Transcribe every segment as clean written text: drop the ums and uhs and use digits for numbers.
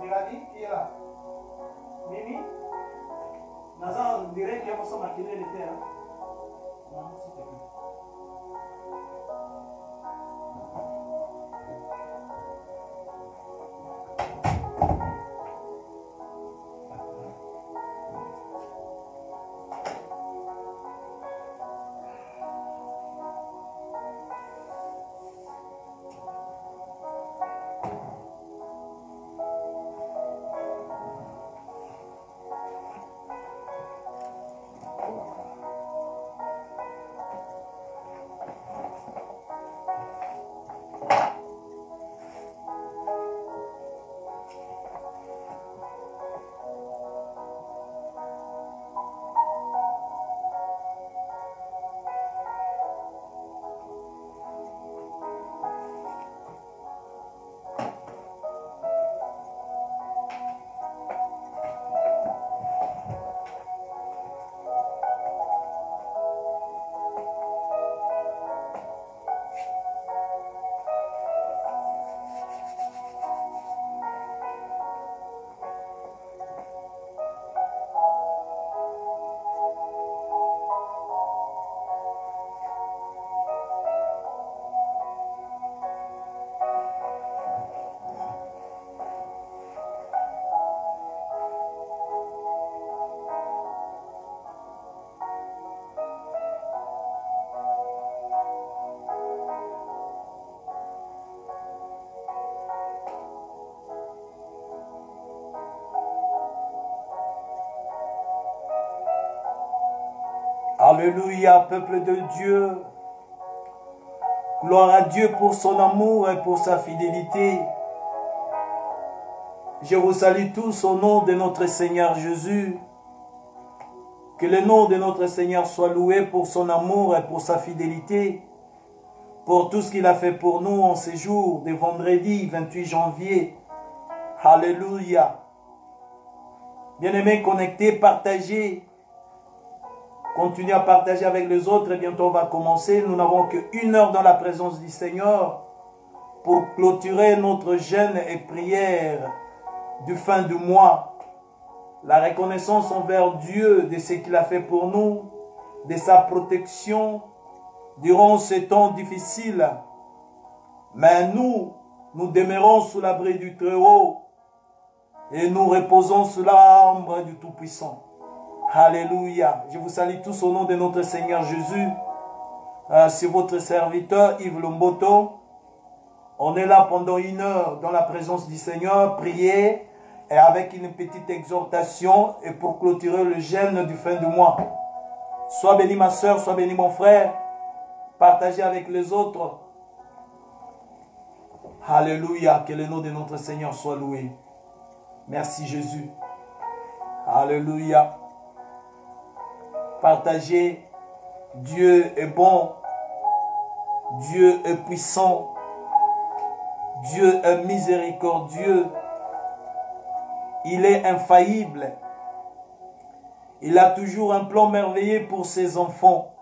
Mirani qui est là. Mimi, Nazan dirait qu'il y a mon sang maquillé les terres. Non, s'il te plaît. Alléluia, peuple de Dieu. Gloire à Dieu pour son amour et pour sa fidélité. Je vous salue tous au nom de notre Seigneur Jésus. Que le nom de notre Seigneur soit loué pour son amour et pour sa fidélité. Pour tout ce qu'il a fait pour nous en ces jours de vendredi 28 janvier. Alléluia. Bien-aimés, connectés, partagez. Continuez à partager avec les autres et bientôt on va commencer. Nous n'avons qu'une heure dans la présence du Seigneur pour clôturer notre jeûne et prière du fin du mois. La reconnaissance envers Dieu de ce qu'il a fait pour nous, de sa protection durant ces temps difficiles. Mais nous demeurons sous l'abri du Très-Haut et nous reposons sous l'ombre du Tout-Puissant. Alléluia. Je vous salue tous au nom de notre Seigneur Jésus. C'est votre serviteur Yves Lomboto. On est là pendant une heure dans la présence du Seigneur, prier et avec une petite exhortation et pour clôturer le jeûne du fin du mois. Sois béni ma soeur, sois béni mon frère. Partagez avec les autres. Alléluia. Que le nom de notre Seigneur soit loué. Merci Jésus. Alléluia. Partagez. Dieu est bon. Dieu est puissant. Dieu est miséricordieux. Il est infaillible. Il a toujours un plan merveilleux pour ses enfants.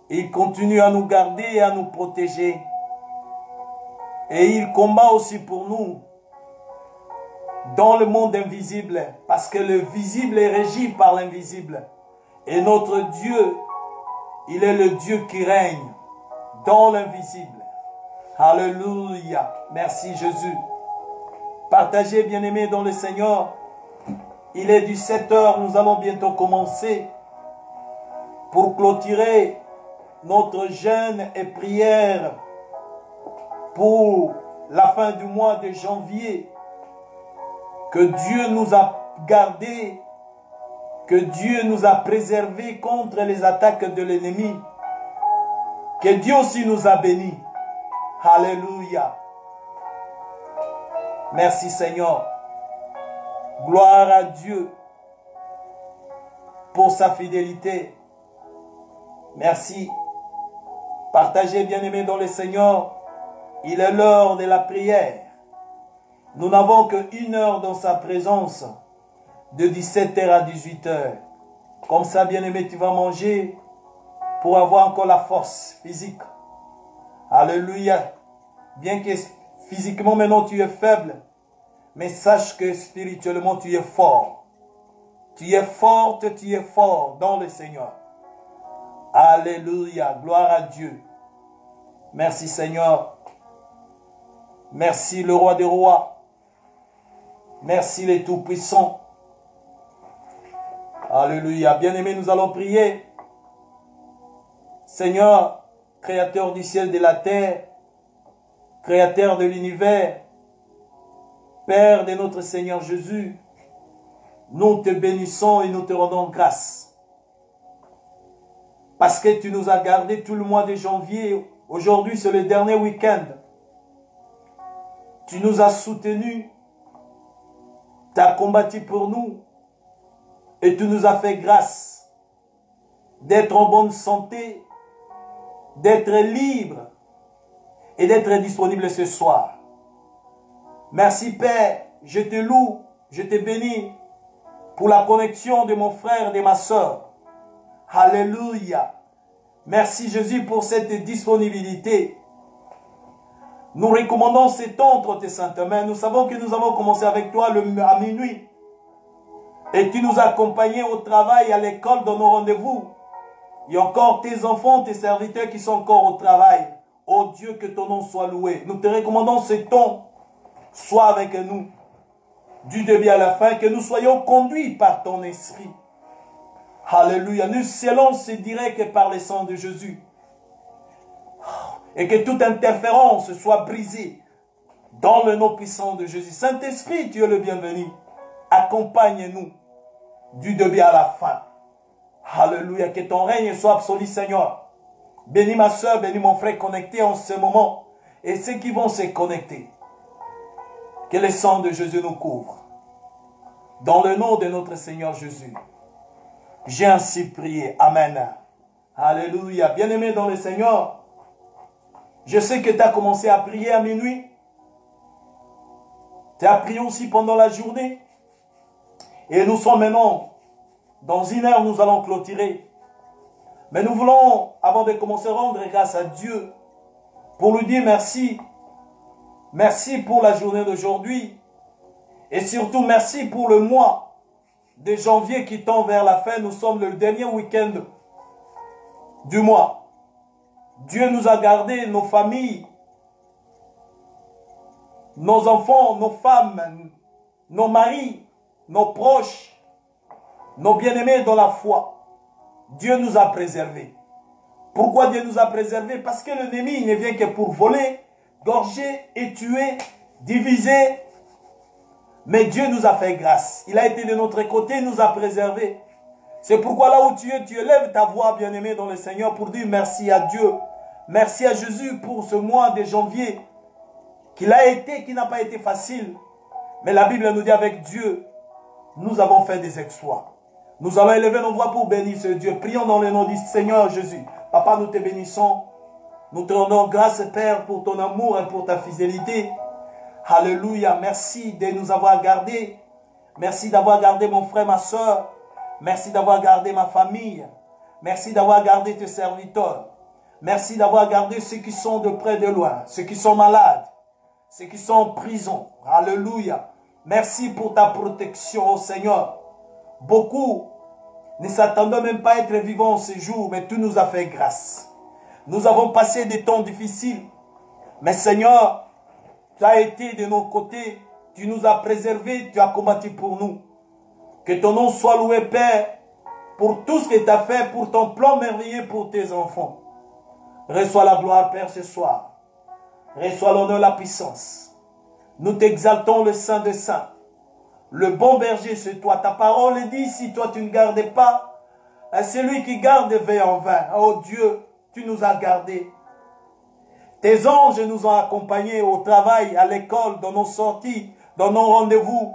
Il continue à nous garder et à nous protéger. Et il combat aussi pour nous dans le monde invisible, parce que le visible est régi par l'invisible. Et notre Dieu, il est le Dieu qui règne dans l'invisible. Alléluia. Merci Jésus. Partagez, bien-aimés dans le Seigneur. Il est 17 h, nous allons bientôt commencer pour clôturer notre jeûne et prière pour la fin du mois de janvier. Que Dieu nous a gardés, que Dieu nous a préservés contre les attaques de l'ennemi. Que Dieu aussi nous a bénis. Alléluia. Merci Seigneur. Gloire à Dieu pour sa fidélité. Merci. Partagez, bien-aimés dans le Seigneur. Il est l'heure de la prière. Nous n'avons qu'une heure dans sa présence, de 17 h à 18 h. Comme ça, bien-aimé, tu vas manger pour avoir encore la force physique. Alléluia. Bien que Physiquement, maintenant, tu es faible. Mais sache que spirituellement, tu es fort. Tu es forte, tu es fort dans le Seigneur. Alléluia, gloire à Dieu. Merci Seigneur. Merci le roi des rois. Merci les tout-puissants. Alléluia. Bien-aimés, nous allons prier. Seigneur, créateur du ciel et de la terre, créateur de l'univers, Père de notre Seigneur Jésus, nous te bénissons et nous te rendons grâce. Parce que tu nous as gardés tout le mois de janvier. Aujourd'hui, c'est le dernier week-end. Tu nous as soutenus. Tu as combattu pour nous. Et tu nous as fait grâce d'être en bonne santé, d'être libre et d'être disponible ce soir. Merci Père, je te loue, je te bénis pour la connexion de mon frère et de ma soeur. Alléluia. Merci Jésus pour cette disponibilité. Nous recommandons ce temps entre tes saintes mains. Nous savons que nous avons commencé avec toi à minuit. Et tu nous as accompagnés au travail, à l'école, dans nos rendez-vous. Il y a encore tes enfants, tes serviteurs qui sont encore au travail. Oh Dieu, que ton nom soit loué. Nous te recommandons ce temps. Sois avec nous. Du début à la fin, que nous soyons conduits par ton esprit. Alléluia. Nous scellons ce direct par le sang de Jésus. Et que toute interférence soit brisée dans le nom puissant de Jésus. Saint-Esprit, tu es le bienvenu. Accompagne-nous du début à la fin. Alléluia. Que ton règne soit absolu, Seigneur. Bénis ma soeur, bénis mon frère connecté en ce moment. Et ceux qui vont se connecter. Que le sang de Jésus nous couvre. Dans le nom de notre Seigneur Jésus. J'ai ainsi prié. Amen. Alléluia. Bien-aimé dans le Seigneur, je sais que tu as commencé à prier à minuit. Tu as prié aussi pendant la journée. Et nous sommes maintenant, dans une heure, nous allons clôturer. Mais nous voulons, avant de commencer, rendre grâce à Dieu pour lui dire merci. Merci pour la journée d'aujourd'hui. Et surtout, merci pour le mois de janvier qui tend vers la fin. Nous sommes le dernier week-end du mois. Dieu nous a gardé, nos familles, nos enfants, nos femmes, nos maris, nos proches, nos bien-aimés dans la foi. Dieu nous a préservés. Pourquoi Dieu nous a préservés? Parce que l'ennemi ne vient que pour voler, gorger et tuer, diviser. Mais Dieu nous a fait grâce. Il a été de notre côté, il nous a préservés. C'est pourquoi là où tu es, tu élèves ta voix, bien-aimé dans le Seigneur, pour dire merci à Dieu. Merci à Jésus pour ce mois de janvier, qui n'a pas été facile. Mais la Bible nous dit avec Dieu, nous avons fait des exploits. Nous allons élever nos voix pour bénir ce Dieu. Prions dans le nom du Seigneur Jésus. Papa, nous te bénissons. Nous te rendons grâce, Père, pour ton amour et pour ta fidélité. Alléluia. Merci de nous avoir gardés. Merci d'avoir gardé mon frère, ma soeur. Merci d'avoir gardé ma famille. Merci d'avoir gardé tes serviteurs. Merci d'avoir gardé ceux qui sont de près de loin, ceux qui sont malades, ceux qui sont en prison. Alléluia. Merci pour ta protection, oh Seigneur. Beaucoup ne s'attendaient même pas à être vivants ce jour, mais tu nous as fait grâce. Nous avons passé des temps difficiles, mais Seigneur, tu as été de nos côtés, tu nous as préservés, tu as combattu pour nous. Que ton nom soit loué, Père, pour tout ce que tu as fait, pour ton plan merveilleux pour tes enfants. Reçois la gloire, Père, ce soir. Reçois l'honneur, la puissance. Nous t'exaltons, le Saint des Saints. Le bon berger, c'est toi. Ta parole dit, si toi tu ne gardes pas, celui qui garde veille en vain. Oh Dieu, tu nous as gardés. Tes anges nous ont accompagnés au travail, à l'école, dans nos sorties, dans nos rendez-vous.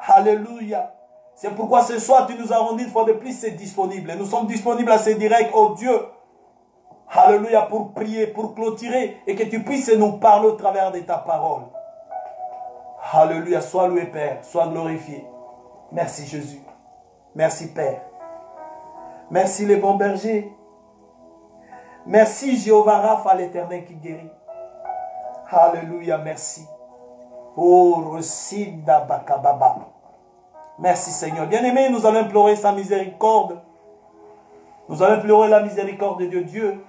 Alléluia. C'est pourquoi ce soir, tu nous as rendu une fois de plus, c'est disponible. Nous sommes disponibles à ce direct, oh Dieu. Alléluia, pour prier, pour clôturer, et que tu puisses nous parler au travers de ta parole. Alléluia, sois loué Père, sois glorifié. Merci Jésus. Merci Père. Merci les bons bergers. Merci Jéhovah Rapha, l'Éternel qui guérit. Alléluia, merci. Oh, Resida Bakababa. Merci Seigneur. Bien-aimés, nous allons implorer sa miséricorde. Nous allons implorer la miséricorde de Dieu.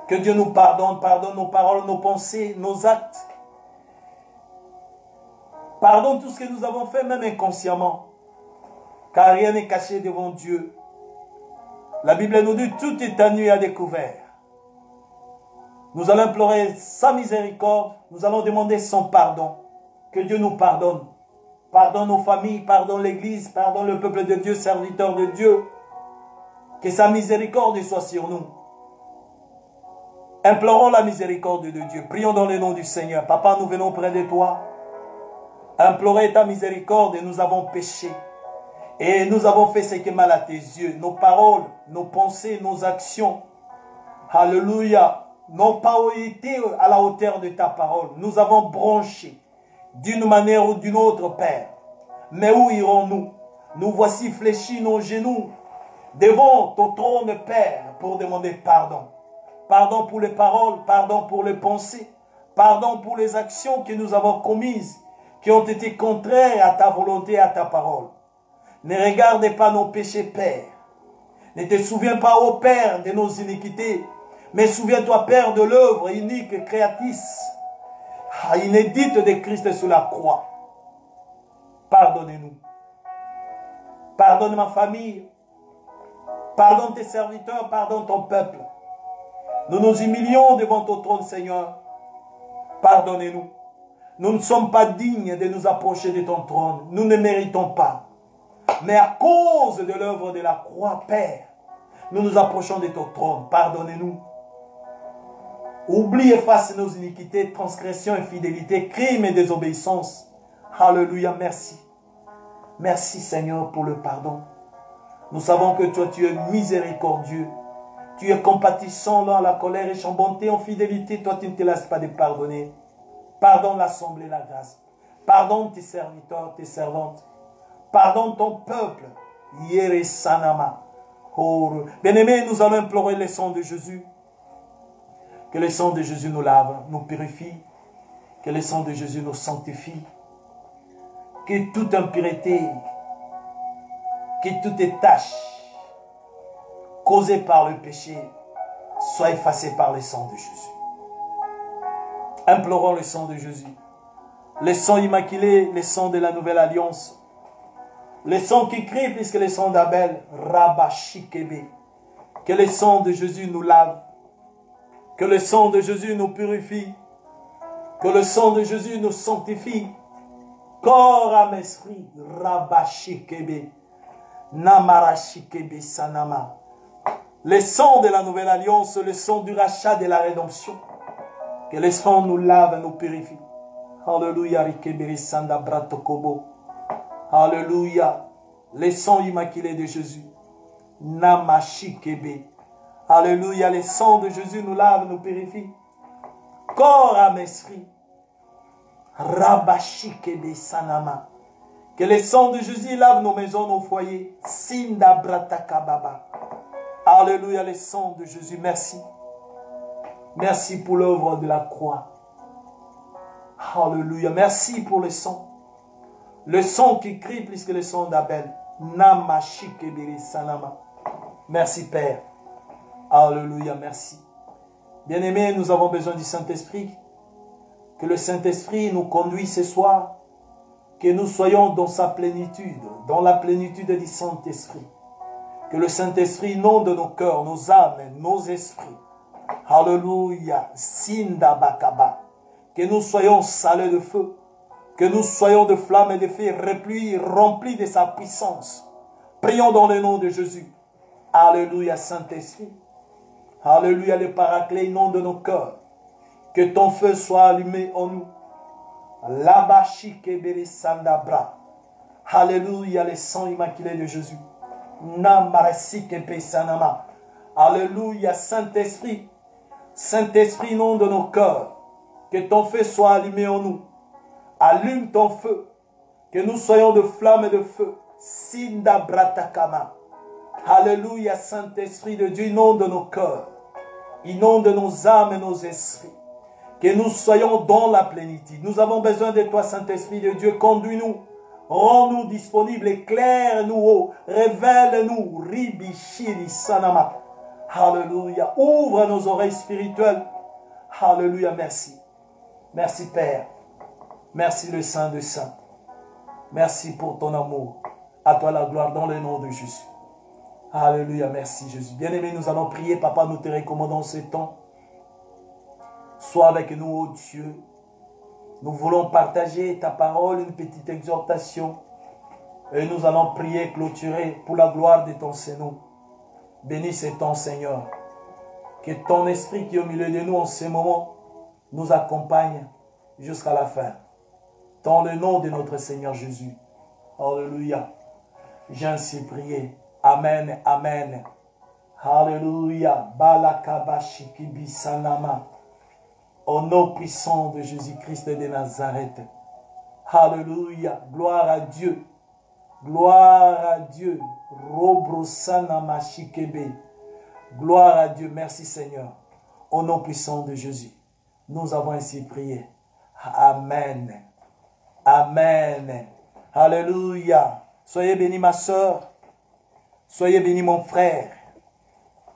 Que Dieu nous pardonne, pardonne nos paroles, nos pensées, nos actes. Pardonne tout ce que nous avons fait, même inconsciemment. Car rien n'est caché devant Dieu. La Bible nous dit, tout est à nu et à découvert. Nous allons implorer sa miséricorde. Nous allons demander son pardon. Que Dieu nous pardonne. Pardonne nos familles, pardonne l'Église, pardonne le peuple de Dieu, serviteur de Dieu. Que sa miséricorde soit sur nous. Implorons la miséricorde de Dieu. Prions dans le nom du Seigneur. Papa, nous venons près de toi. Implorer ta miséricorde et nous avons péché. Et nous avons fait ce qui est mal à tes yeux. Nos paroles, nos pensées, nos actions. Alléluia. N'ont pas été à la hauteur de ta parole. Nous avons branché d'une manière ou d'une autre, Père. Mais où irons-nous? Nous voici fléchis nos genoux devant ton trône, Père, pour demander pardon. Pardon pour les paroles, pardon pour les pensées, pardon pour les actions que nous avons commises, qui ont été contraires à ta volonté et à ta parole. Ne regarde pas nos péchés, Père. Ne te souviens pas, ô Père, de nos iniquités, mais souviens-toi, Père, de l'œuvre unique et créatrice, inédite de Christ sur la croix. Pardonnez-nous. Pardonne ma famille. Pardonne tes serviteurs, pardonne ton peuple. Nous nous humilions devant ton trône, Seigneur. Pardonnez-nous. Nous ne sommes pas dignes de nous approcher de ton trône. Nous ne méritons pas. Mais à cause de l'œuvre de la croix, Père, nous nous approchons de ton trône. Pardonnez-nous. Oublie, efface nos iniquités, transgressions, infidélités, crimes et désobéissances. Alléluia, merci. Merci, Seigneur, pour le pardon. Nous savons que toi, tu es miséricordieux. Tu es compatissant dans la colère et en bonté, en fidélité. Toi, tu ne te laisses pas de pardonner. Pardonne l'assemblée, la grâce. Pardonne tes serviteurs, tes servantes. Pardonne ton peuple. Yere Sanama. Bien-aimés, nous allons implorer le sang de Jésus. Que le sang de Jésus nous lave, nous purifie. Que le sang de Jésus nous sanctifie. Que toute impureté, que toute tâche causée par le péché soit effacée par le sang de Jésus. Implorons le sang de Jésus. Le sang immaculé, le sang de la nouvelle alliance. Le sang qui crie plus que le sang d'Abel. Rabashikebe. Que le sang de Jésus nous lave. Que le sang de Jésus nous purifie. Que le sang de Jésus nous sanctifie. Corps, âme, esprit. Rabashikebe. Namarashikebe sanama. Le sang de la nouvelle alliance, le sang du rachat de la rédemption. Que le sang nous lave, nous purifie. Alléluia, rikeberi sanda bratokobo. Alléluia, le sang immaculé de Jésus. Namashikebe. Alléluia, le sang de Jésus nous lave, nous purifie. Corps, âme, esprit. Rabashikebe sanama. Que le sang de Jésus lave nos maisons, nos foyers. Sinda bratakababa. Alléluia, le sang de Jésus, merci. Merci pour l'œuvre de la croix. Alléluia, merci pour le sang. Le sang qui crie plus que le sang d'Abel. Namashikebiri sanama. Merci Père. Alléluia, merci. Bien-aimés, nous avons besoin du Saint-Esprit. Que le Saint-Esprit nous conduise ce soir. Que nous soyons dans sa plénitude, dans la plénitude du Saint-Esprit. Que le Saint-Esprit inonde nos cœurs, nos âmes, nos esprits. Alléluia. Sinda bakaba. Que nous soyons salés de feu. Que nous soyons de flammes et de feu remplis de sa puissance. Prions dans le nom de Jésus. Alléluia, Saint-Esprit. Alléluia, le Paraclet inonde nos cœurs. Que ton feu soit allumé en nous. Labashikebere sandabra. Alléluia, le sang immaculé de Jésus. Namarasikepe sanama. Alléluia, Saint-Esprit. Saint-Esprit, inonde nos cœurs. Que ton feu soit allumé en nous. Allume ton feu. Que nous soyons de flammes et de feu. Sinda bratakama. Alléluia, Saint-Esprit de Dieu, inonde nos cœurs. Inonde nos âmes et nos esprits. Que nous soyons dans la plénitude. Nous avons besoin de toi, Saint-Esprit de Dieu. Conduis-nous. Rends-nous disponibles. Éclaire-nous. Révèle-nous. Ribishiri Sanama. Alléluia. Ouvre nos oreilles spirituelles. Alléluia. Merci. Merci, Père. Merci, le Saint de Saints. Merci pour ton amour. À toi la gloire dans le nom de Jésus. Alléluia. Merci, Jésus. Bien-aimé, nous allons prier. Papa, nous te recommandons ce temps. Sois avec nous, ô Dieu. Nous voulons partager ta parole, une petite exhortation. Et nous allons prier, clôturer pour la gloire de ton Seigneur. Bénis ce temps, Seigneur. Que ton esprit qui est au milieu de nous en ce moment nous accompagne jusqu'à la fin. Dans le nom de notre Seigneur Jésus. Alléluia. J'ai ainsi prié. Amen, amen. Alléluia. Balakabashi sanama. Au nom puissant de Jésus-Christ de Nazareth. Alléluia. Gloire à Dieu. Gloire à Dieu. Robrosanamashikebe. Gloire à Dieu. Merci Seigneur. Au nom puissant de Jésus. Nous avons ainsi prié. Amen. Amen. Alléluia. Soyez bénis ma soeur. Soyez bénis mon frère.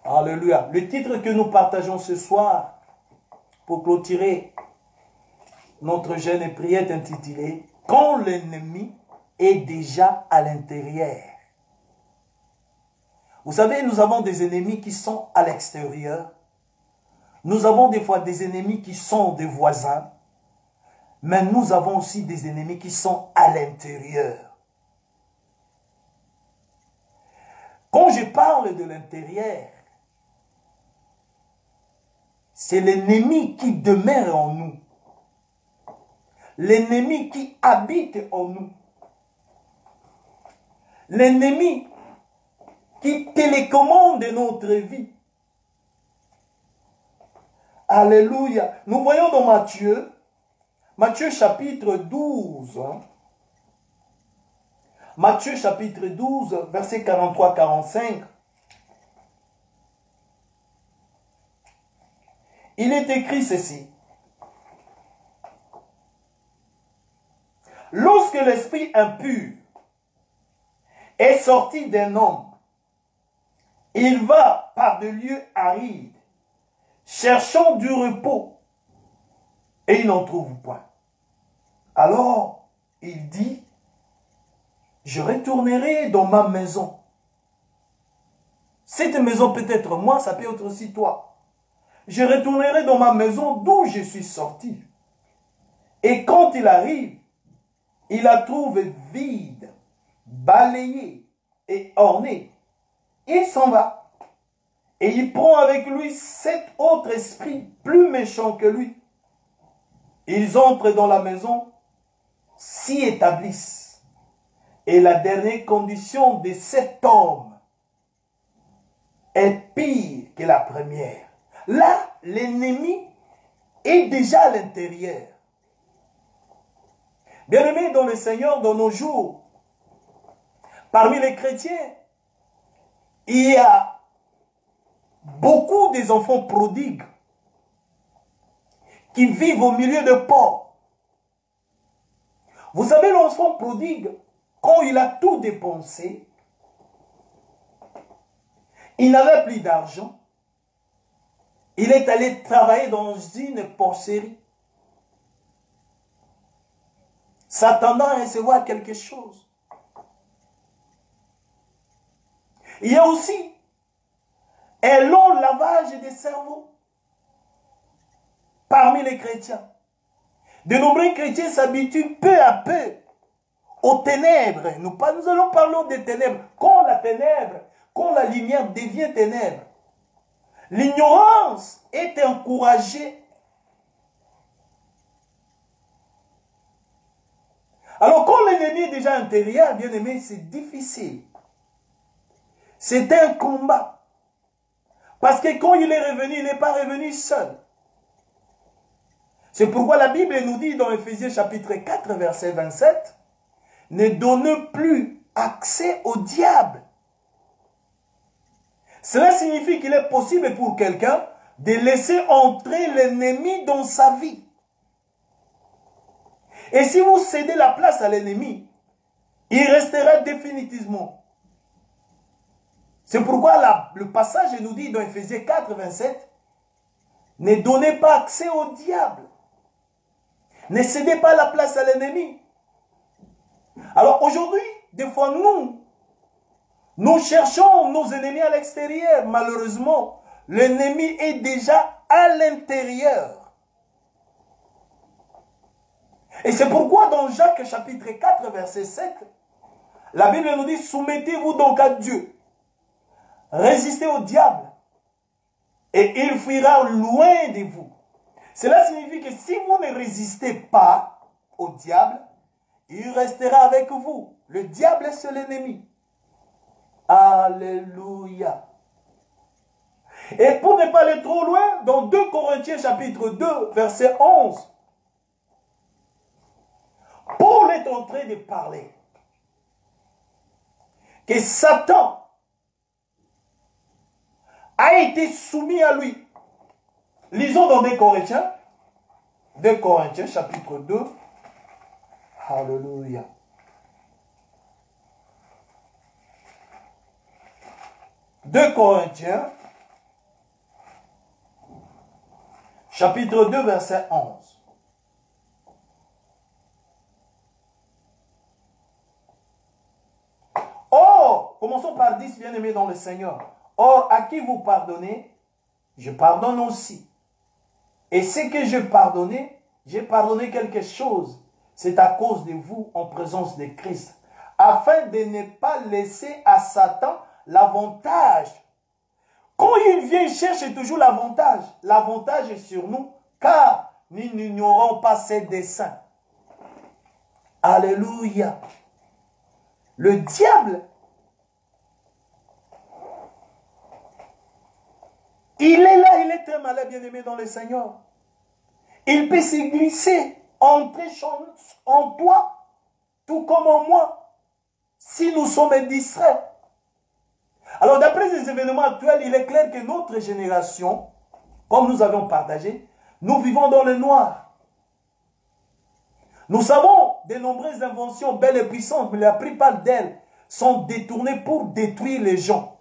Alléluia. Le titre que nous partageons ce soir, pour clôturer notre jeûne et prière, est intitulé « Quand l'ennemi est déjà à l'intérieur ». Vous savez, nous avons des ennemis qui sont à l'extérieur. Nous avons des fois des ennemis qui sont des voisins. Mais nous avons aussi des ennemis qui sont à l'intérieur. Quand je parle de l'intérieur, c'est l'ennemi qui demeure en nous. L'ennemi qui habite en nous. L'ennemi qui télécommande notre vie. Alléluia. Nous voyons dans Matthieu chapitre 12. Matthieu chapitre 12, versets 43-45. Il est écrit ceci. Lorsque l'esprit impur est sorti d'un homme, il va par des lieux arides, cherchant du repos, et il n'en trouve point. Alors, il dit, je retournerai dans ma maison. Cette maison peut être moi, ça peut être aussi toi. Je retournerai dans ma maison d'où je suis sorti. Et quand il arrive, il la trouve vide, balayée et ornée. Il s'en va. Et il prend avec lui 7 autres esprits plus méchants que lui. Ils entrent dans la maison, s'y établissent. Et la dernière condition de cet homme est pire que la première. Là, l'ennemi est déjà à l'intérieur. Bien-aimés dans le Seigneur, dans nos jours, parmi les chrétiens, il y a beaucoup des enfants prodigues qui vivent au milieu de pauvres. Vous savez, l'enfant prodigue, quand il a tout dépensé, il n'avait plus d'argent. Il est allé travailler dans une porcherie, s'attendant à recevoir quelque chose. Il y a aussi un long lavage des cerveaux parmi les chrétiens. De nombreux chrétiens s'habituent peu à peu aux ténèbres. Nous allons parler des ténèbres. Quand la lumière devient ténèbres, l'ignorance est encouragée. Alors quand l'ennemi est déjà intérieur, bien aimé, c'est difficile. C'est un combat. Parce que quand il est revenu, il n'est pas revenu seul. C'est pourquoi la Bible nous dit dans Éphésiens chapitre 4, verset 27, ne donne plus accès au diable. Cela signifie qu'il est possible pour quelqu'un de laisser entrer l'ennemi dans sa vie. Et si vous cédez la place à l'ennemi, il restera définitivement. C'est pourquoi le passage nous dit dans Ephésiens 4, 27, ne donnez pas accès au diable. Ne cédez pas la place à l'ennemi. Alors aujourd'hui, des fois nous cherchons nos ennemis à l'extérieur. Malheureusement, l'ennemi est déjà à l'intérieur. Et c'est pourquoi dans Jacques chapitre 4, verset 7, la Bible nous dit, soumettez-vous donc à Dieu. Résistez au diable. Et il fuira loin de vous. Cela signifie que si vous ne résistez pas au diable, il restera avec vous. Le diable est seul ennemi. Alléluia. Et pour ne pas aller trop loin, dans 2 Corinthiens chapitre 2, verset 11, Paul est en train de parler que Satan a été soumis à lui. Lisons dans 2 Corinthiens chapitre 2. Alléluia. Deux Corinthiens, chapitre 2, verset 11. Or, commençons par 10, bien-aimés dans le Seigneur. Or, à qui vous pardonnez, je pardonne aussi. Et ce que j'ai pardonné quelque chose. C'est à cause de vous en présence de Christ. Afin de ne pas laisser à Satan l'avantage. Quand il vient, il cherche toujours l'avantage. L'avantage est sur nous, car nous n'ignorons pas ses desseins. Alléluia. Le diable, il est là, il est très malin, bien-aimé dans le Seigneur. Il peut se glisser, entrer en toi, tout comme en moi, si nous sommes distraits. Alors, d'après les événements actuels, il est clair que notre génération, comme nous avons partagé, nous vivons dans le noir. Nous savons de nombreuses inventions belles et puissantes, mais la plupart d'elles sont détournées pour détruire les gens.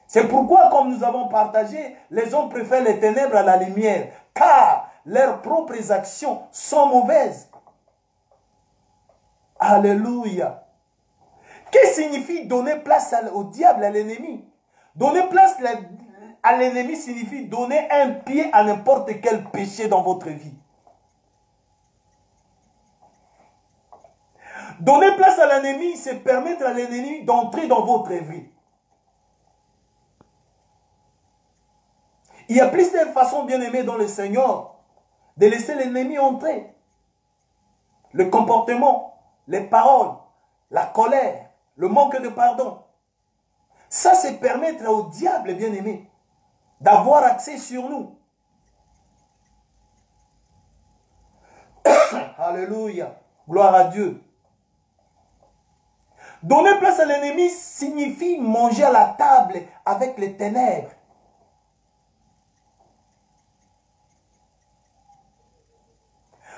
C'est pourquoi, comme nous avons partagé, les hommes préfèrent les ténèbres à la lumière, car leurs propres actions sont mauvaises. Alléluia. Que signifie donner place au diable, à l'ennemi? Donner place à l'ennemi signifie donner un pied à n'importe quel péché dans votre vie. Donner place à l'ennemi, c'est permettre à l'ennemi d'entrer dans votre vie. Il y a plusieurs façons, bien aimées dans le Seigneur, de laisser l'ennemi entrer. Le comportement, les paroles, la colère, le manque de pardon. Ça, c'est permettre au diable, bien aimé, d'avoir accès sur nous. Alléluia. Gloire à Dieu. Donner place à l'ennemi signifie manger à la table avec les ténèbres.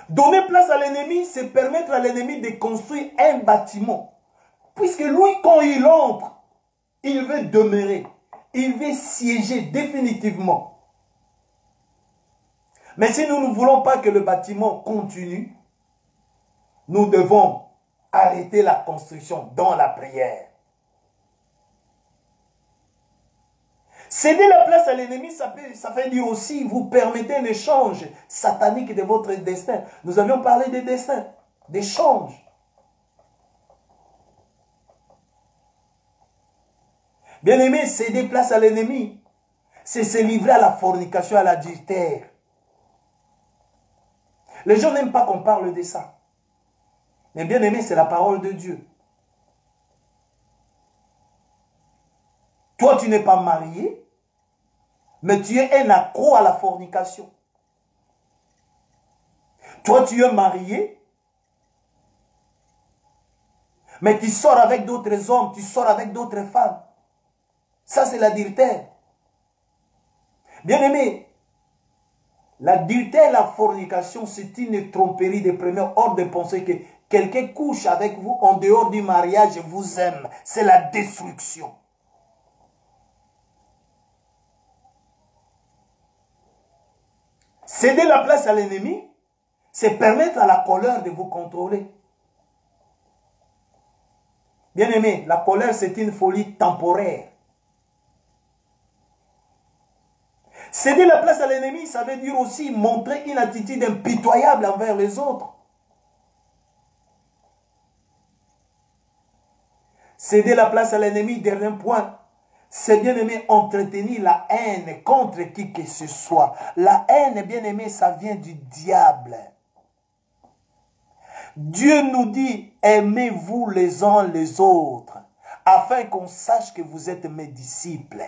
Donner place à l'ennemi, c'est permettre à l'ennemi de construire un bâtiment. Puisque lui, quand il entre, il veut demeurer. Il veut siéger définitivement. Mais si nous ne voulons pas que le bâtiment continue, nous devons arrêter la construction dans la prière. Céder la place à l'ennemi, ça fait dire aussi, vous permettez un échange satanique de votre destin. Nous avions parlé des destins, d'échange. Bien-aimé, céder place à l'ennemi, c'est se livrer à la fornication, à l'adultère. Les gens n'aiment pas qu'on parle de ça. Mais bien-aimé, c'est la parole de Dieu. Toi, tu n'es pas marié, mais tu es un accro à la fornication. Toi, tu es marié, mais tu sors avec d'autres hommes, tu sors avec d'autres femmes. Ça, c'est l'adultère. Bien-aimé, l'adultère, la fornication, c'est une tromperie de premier ordre de penser que quelqu'un couche avec vous en dehors du mariage et vous aime. C'est la destruction. Céder la place à l'ennemi, c'est permettre à la colère de vous contrôler. Bien-aimé, la colère, c'est une folie temporaire. Céder la place à l'ennemi, ça veut dire aussi montrer une attitude impitoyable envers les autres. Céder la place à l'ennemi, dernier point, c'est bien aimé entretenir la haine contre qui que ce soit. La haine, bien aimé, ça vient du diable. Dieu nous dit, aimez-vous les uns les autres, afin qu'on sache que vous êtes mes disciples.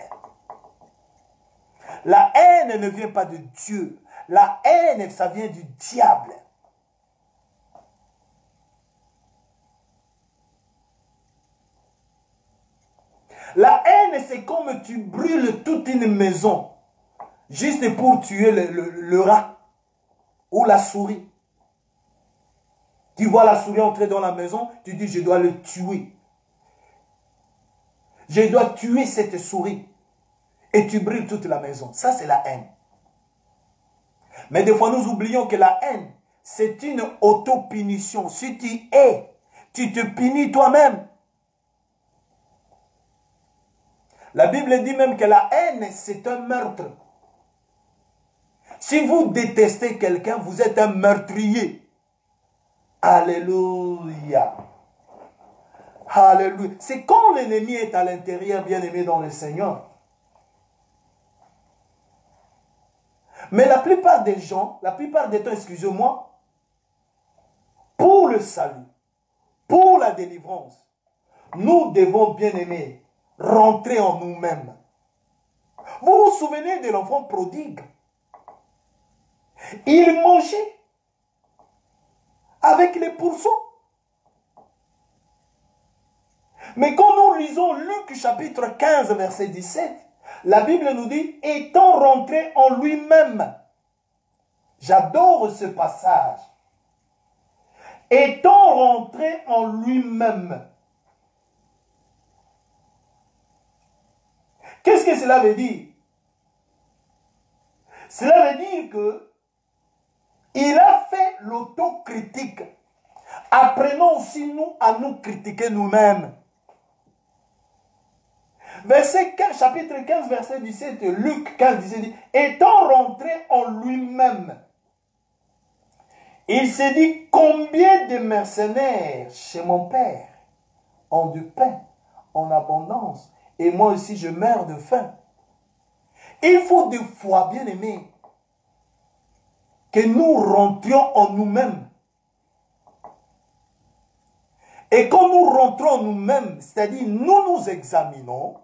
La haine ne vient pas de Dieu. La haine, ça vient du diable. La haine, c'est comme tu brûles toute une maison, juste pour tuer le rat ou la souris. Tu vois la souris entrer dans la maison, tu dis, je dois le tuer. Je dois tuer cette souris. Et tu brûles toute la maison. Ça, c'est la haine. Mais des fois, nous oublions que la haine, c'est une auto-punition. Si tu hais, tu te punis toi-même. La Bible dit même que la haine, c'est un meurtre. Si vous détestez quelqu'un, vous êtes un meurtrier. Alléluia. Alléluia. C'est quand l'ennemi est à l'intérieur, bien-aimé dans le Seigneur. Mais la plupart des gens, la plupart des temps, excusez-moi, pour le salut, pour la délivrance, nous devons, bien-aimés, rentrer en nous-mêmes. Vous vous souvenez de l'enfant prodigue? Il mangeait avec les pourceaux. Mais quand nous lisons Luc chapitre 15, verset 17, la Bible nous dit, étant rentré en lui-même. J'adore ce passage. Étant rentré en lui-même. Qu'est-ce que cela veut dire? Cela veut dire que il a fait l'autocritique. Apprenons aussi nous à nous critiquer nous-mêmes. Verset 15, chapitre 15, verset 17, Luc 15, 17, dit, étant rentré en lui-même, il s'est dit, combien de mercenaires chez mon père ont du pain en abondance, et moi aussi je meurs de faim. Il faut des fois, bien aimés, que nous rentrions en nous-mêmes. Et quand nous rentrons en nous-mêmes, c'est-à-dire nous nous examinons,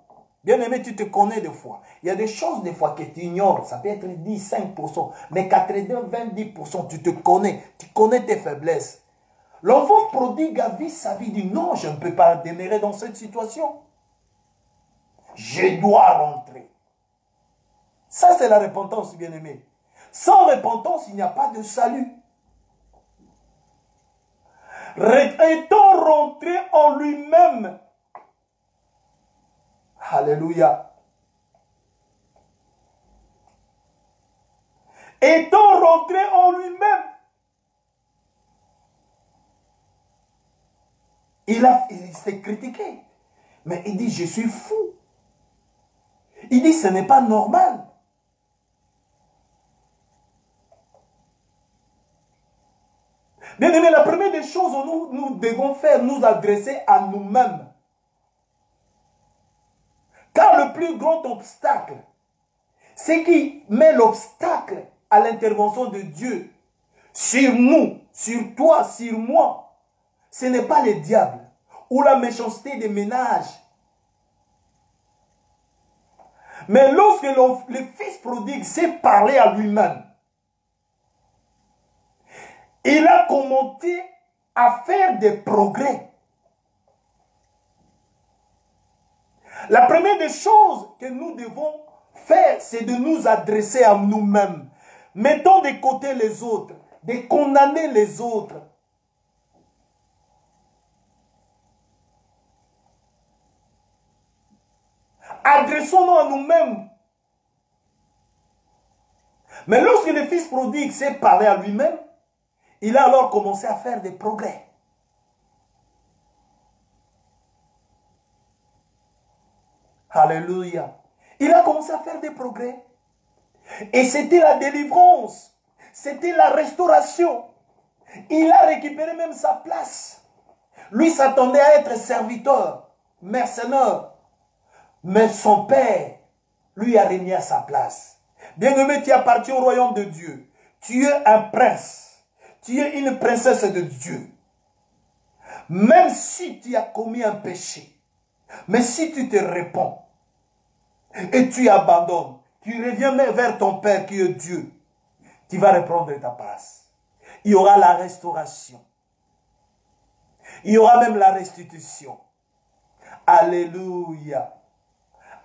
bien aimé, tu te connais des fois. Il y a des choses des fois que tu ignores. Ça peut être 10, 5%. Mais 80, 20%, tu te connais. Tu connais tes faiblesses. L'enfant prodigue a vu sa vie. Dit non, je ne peux pas demeurer dans cette situation. Je dois rentrer. Ça, c'est la repentance, bien aimé. Sans repentance, il n'y a pas de salut. Étant rentré en lui-même. Alléluia. Étant rentré en lui-même. Il s'est critiqué. Mais il dit, je suis fou. Il dit, ce n'est pas normal. Bien aimé, la première des choses où nous devons faire, nous adresser à nous-mêmes. Car le plus grand obstacle, c'est qui met l'obstacle à l'intervention de Dieu sur nous, sur toi, sur moi. Ce n'est pas le diable ou la méchanceté des ménages. Mais lorsque le fils prodigue s'est parlé à lui-même, il a commencé à faire des progrès. La première des choses que nous devons faire, c'est de nous adresser à nous-mêmes. Mettons de côté les autres, de condamner les autres. Adressons-nous à nous-mêmes. Mais lorsque le fils prodigue s'est parlé à lui-même, il a alors commencé à faire des progrès. Alléluia. Il a commencé à faire des progrès. Et c'était la délivrance. C'était la restauration. Il a récupéré même sa place. Lui s'attendait à être serviteur, mercenaire. Mais son père lui a remis à sa place. Bien-aimé, tu appartiens au royaume de Dieu. Tu es un prince. Tu es une princesse de Dieu. Même si tu as commis un péché, mais si tu te réponds et tu abandonnes, tu reviens même vers ton Père qui est Dieu, tu vas reprendre ta place. Il y aura la restauration. Il y aura même la restitution. Alléluia.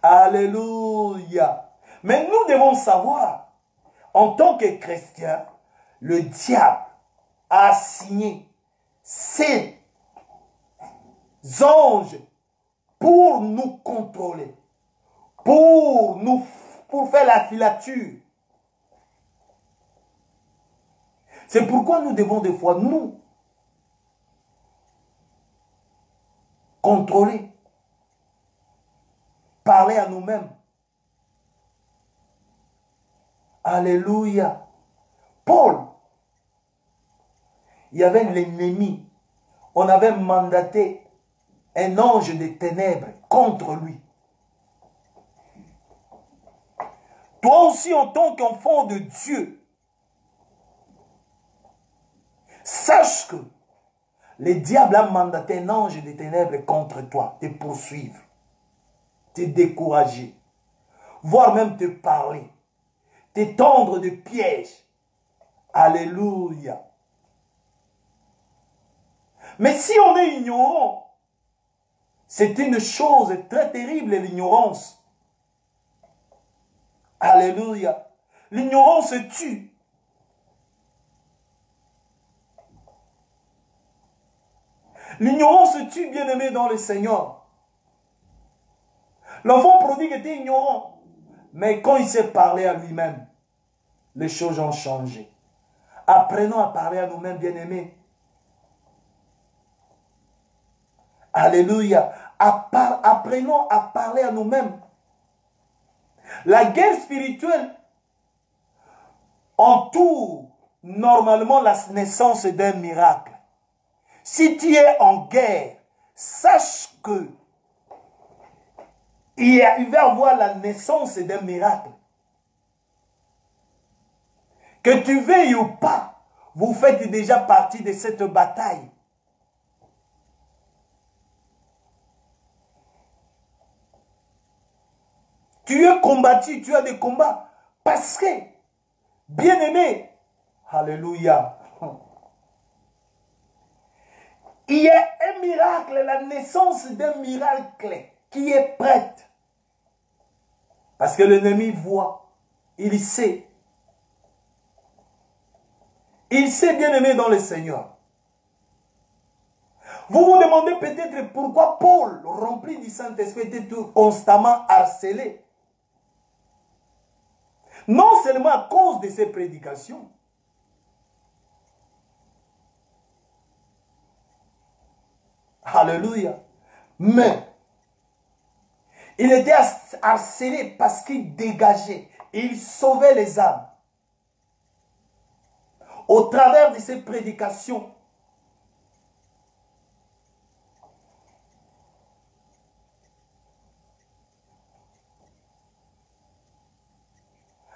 Alléluia. Mais nous devons savoir, en tant que chrétiens, le diable a assigné ses anges pour nous contrôler, pour faire la filature. C'est pourquoi nous devons des fois nous contrôler, parler à nous-mêmes. Alléluia. Paul, il y avait l'ennemi. On avait mandaté un ange des ténèbres contre lui. Toi aussi, en tant qu'enfant de Dieu, sache que le diable a mandaté un ange des ténèbres contre toi, te poursuivre, te décourager, voire même te parler, te tendre de pièges. Alléluia. Mais si on est ignorant, c'est une chose très terrible, l'ignorance. Alléluia. L'ignorance tue. L'ignorance tue, bien-aimé dans le Seigneur. L'enfant prodigue était ignorant. Mais quand il s'est parlé à lui-même, les choses ont changé. Apprenons à parler à nous-mêmes, bien-aimés. Alléluia. Apprenons à parler à nous-mêmes. La guerre spirituelle entoure normalement la naissance d'un miracle. Si tu es en guerre, sache que il va y avoir la naissance d'un miracle. Que tu veuilles ou pas, vous faites déjà partie de cette bataille. Tu es combattu, tu as des combats. Parce que, bien-aimé, alléluia, il y a un miracle, la naissance d'un miracle qui est prête. Parce que l'ennemi voit, il sait. Il sait, bien-aimé dans le Seigneur. Vous vous demandez peut-être pourquoi Paul, rempli du Saint-Esprit, était constamment harcelé. Non seulement à cause de ses prédications. Alléluia. Mais il était harcelé parce qu'il dégageait. Il sauvait les âmes. Au travers de ses prédications.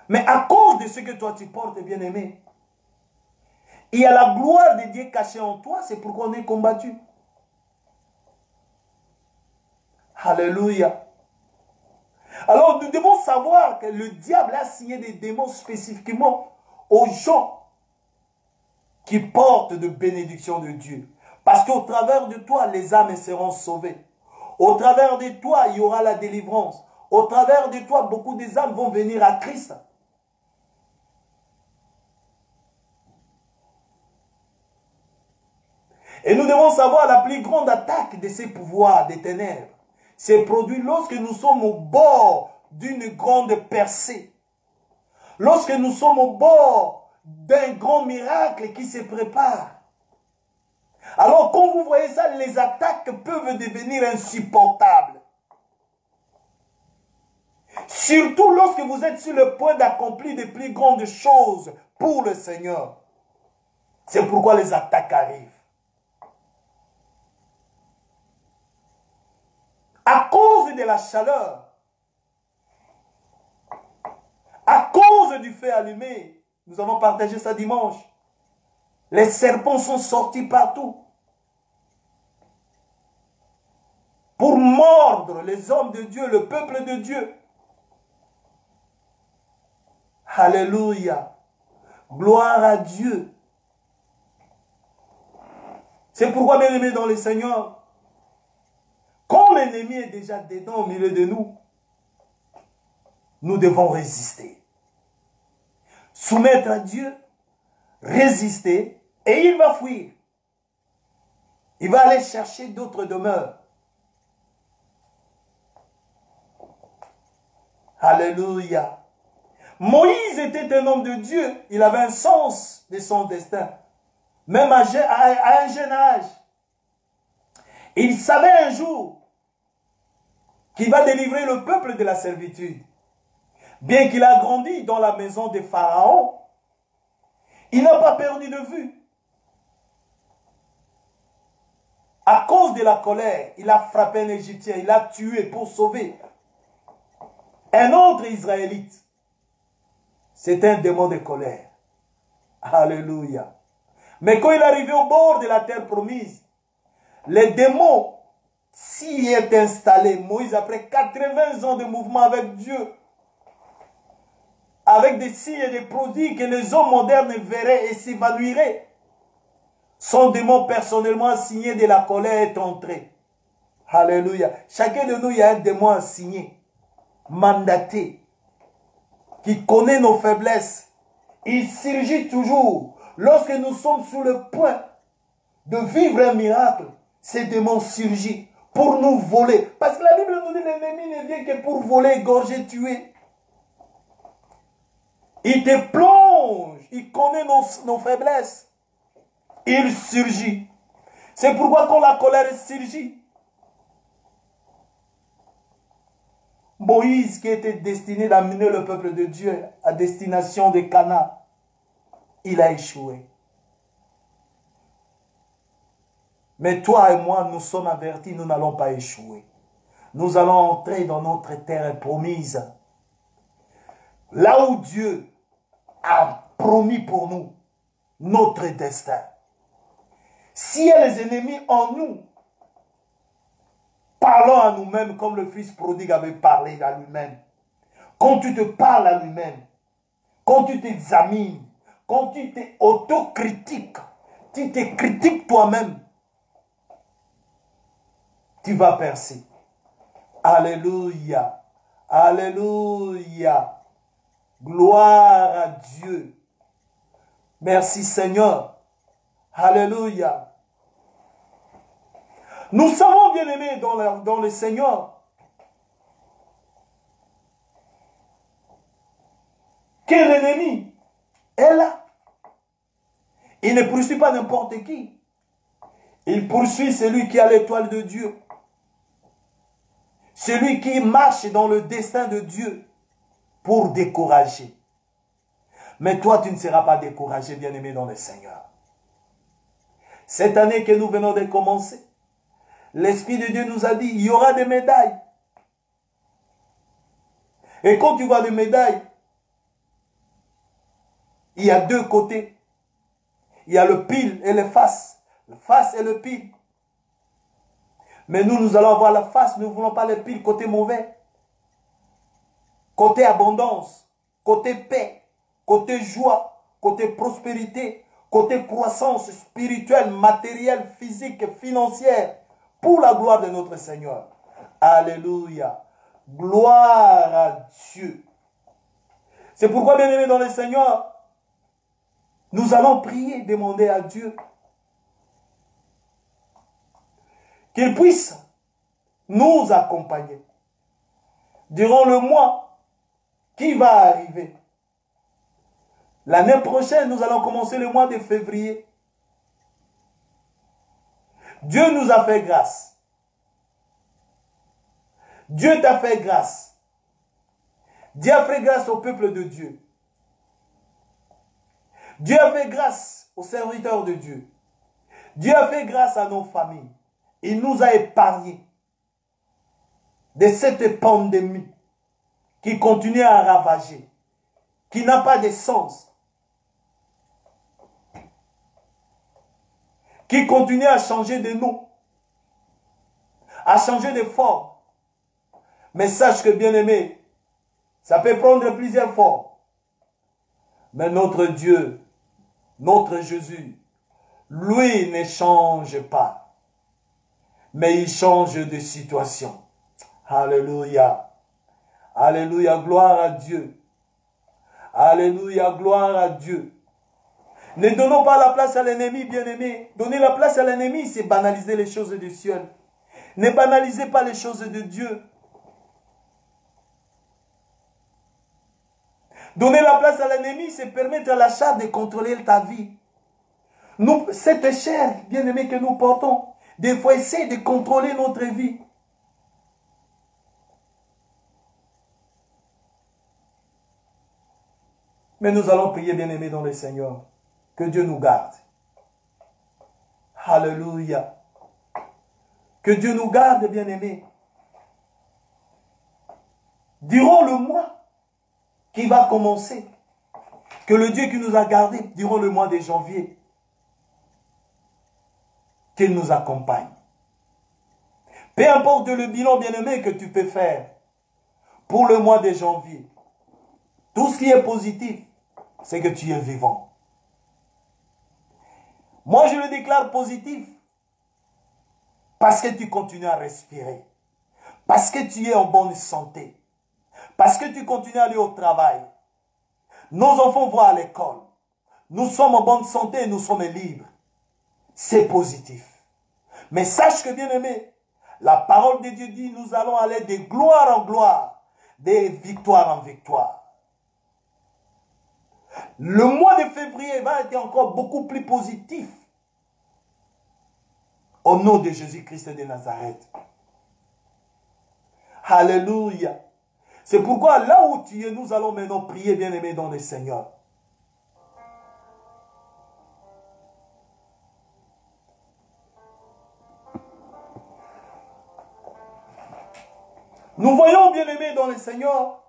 Mais à cause de ce que toi tu portes, bien-aimé, il y a la gloire de Dieu cachée en toi, c'est pourquoi on est combattu. Alléluia. Alors nous devons savoir que le diable a signé des démons spécifiquement aux gens qui portent de bénédiction de Dieu. Parce qu'au travers de toi, les âmes seront sauvées. Au travers de toi, il y aura la délivrance. au travers de toi, beaucoup des âmes vont venir à Christ. Et nous devons savoir la plus grande attaque de ces pouvoirs des ténèbres. C'est produit lorsque nous sommes au bord d'une grande percée. Lorsque nous sommes au bord d'un grand miracle qui se prépare. Alors quand vous voyez ça, les attaques peuvent devenir insupportables. Surtout lorsque vous êtes sur le point d'accomplir de plus grandes choses pour le Seigneur. C'est pourquoi les attaques arrivent. À cause de la chaleur, à cause du feu allumé, nous avons partagé ça dimanche, les serpents sont sortis partout pour mordre les hommes de Dieu, le peuple de Dieu. Alléluia. Gloire à Dieu. C'est pourquoi, bien aimés dans le Seigneur, quand l'ennemi est déjà dedans au milieu de nous, nous devons résister. Soumettre à Dieu, résister, et il va fuir. Il va aller chercher d'autres demeures. Alléluia. Moïse était un homme de Dieu. Il avait un sens de son destin. Même à un jeune âge. Il savait un jour qu'il va délivrer le peuple de la servitude. Bien qu'il a grandi dans la maison de Pharaon, il n'a pas perdu de vue. À cause de la colère, il a frappé un Égyptien, il a tué pour sauver un autre Israélite. C'est un démon de colère. Alléluia. Mais quand il est arrivé au bord de la terre promise, les démons s'y est installé. Moïse, après 80 ans de mouvement avec Dieu, avec des signes et des prodiges que les hommes modernes verraient et s'évanouiraient, son démon personnellement assigné de la colère est entré. Alléluia. Chacun de nous, il y a un démon assigné, mandaté, qui connaît nos faiblesses. Il surgit toujours. Lorsque nous sommes sur le point de vivre un miracle, ces démons surgissent pour nous voler. Parce que la Bible nous dit que l'ennemi ne vient que pour voler, égorger, tuer. Il te plonge, il connaît nos faiblesses. Il surgit. C'est pourquoi quand la colère surgit, Moïse, qui était destiné d'amener le peuple de Dieu à destination de Canaan, il a échoué. Mais toi et moi, nous sommes avertis, nous n'allons pas échouer. Nous allons entrer dans notre terre promise. Là où Dieu a promis pour nous notre destin. S'il y a les ennemis en nous, parlons à nous-mêmes comme le fils prodigue avait parlé à lui-même. Quand tu te parles à lui-même, quand tu t'examines, quand tu t'autocritiques, tu te critiques toi-même, tu vas percer. Alléluia. Alléluia. Gloire à Dieu. Merci Seigneur. Alléluia. Nous savons, bien-aimés, dans le Seigneur, que l'ennemi est là. Il ne poursuit pas n'importe qui. Il poursuit celui qui a l'étoile de Dieu. Celui qui marche dans le destin de Dieu pour décourager. Mais toi, tu ne seras pas découragé, bien-aimé dans le Seigneur. Cette année que nous venons de commencer, l'Esprit de Dieu nous a dit, il y aura des médailles. Et quand tu vois des médailles, il y a deux côtés. Il y a le pile et le face. Le face et le pile. Mais nous allons avoir la face, nous ne voulons pas le pile côté mauvais. Côté abondance, côté paix, côté joie, côté prospérité, côté croissance spirituelle, matérielle, physique, financière, pour la gloire de notre Seigneur. Alléluia. Gloire à Dieu. C'est pourquoi, bien-aimés dans le Seigneur, nous allons prier, demander à Dieu qu'il puisse nous accompagner durant le mois qui va arriver. L'année prochaine, nous allons commencer le mois de février. Dieu nous a fait grâce. Dieu t'a fait grâce. Dieu a fait grâce au peuple de Dieu. Dieu a fait grâce aux serviteurs de Dieu. Dieu a fait grâce à nos familles. Il nous a épargnés de cette pandémie qui continue à ravager, qui n'a pas de sens, qui continue à changer de nom, à changer de forme. Mais sache que, bien-aimé, ça peut prendre plusieurs formes. Mais notre Dieu, notre Jésus, lui ne change pas. Mais il change de situation. Alléluia. Alléluia, gloire à Dieu. Alléluia, gloire à Dieu. Ne donnons pas la place à l'ennemi, bien-aimé. Donner la place à l'ennemi, c'est banaliser les choses du ciel. Ne banalisez pas les choses de Dieu. Donner la place à l'ennemi, c'est permettre à la chair de contrôler ta vie. Nous, cette chair, bien-aimé, que nous portons, des fois, essaie de contrôler notre vie. Mais nous allons prier, bien-aimés, dans le Seigneur, que Dieu nous garde. Alléluia. Que Dieu nous garde, bien-aimés. Durant le mois qui va commencer, que le Dieu qui nous a gardés durant le mois de janvier, qu'il nous accompagne. Peu importe le bilan, bien-aimé, que tu peux faire pour le mois de janvier, tout ce qui est positif, c'est que tu es vivant. Moi, je le déclare positif parce que tu continues à respirer, parce que tu es en bonne santé, parce que tu continues à aller au travail. Nos enfants vont à l'école. Nous sommes en bonne santé, nous sommes libres. C'est positif. Mais sache que, bien-aimé, la parole de Dieu dit, nous allons aller de gloire en gloire, de victoire en victoire. Le mois de février va être encore beaucoup plus positif. Au nom de Jésus-Christ de Nazareth. Alléluia. C'est pourquoi là où tu es, nous allons maintenant prier, bien-aimé, dans le Seigneur. Nous voyons, bien-aimés, dans le Seigneur,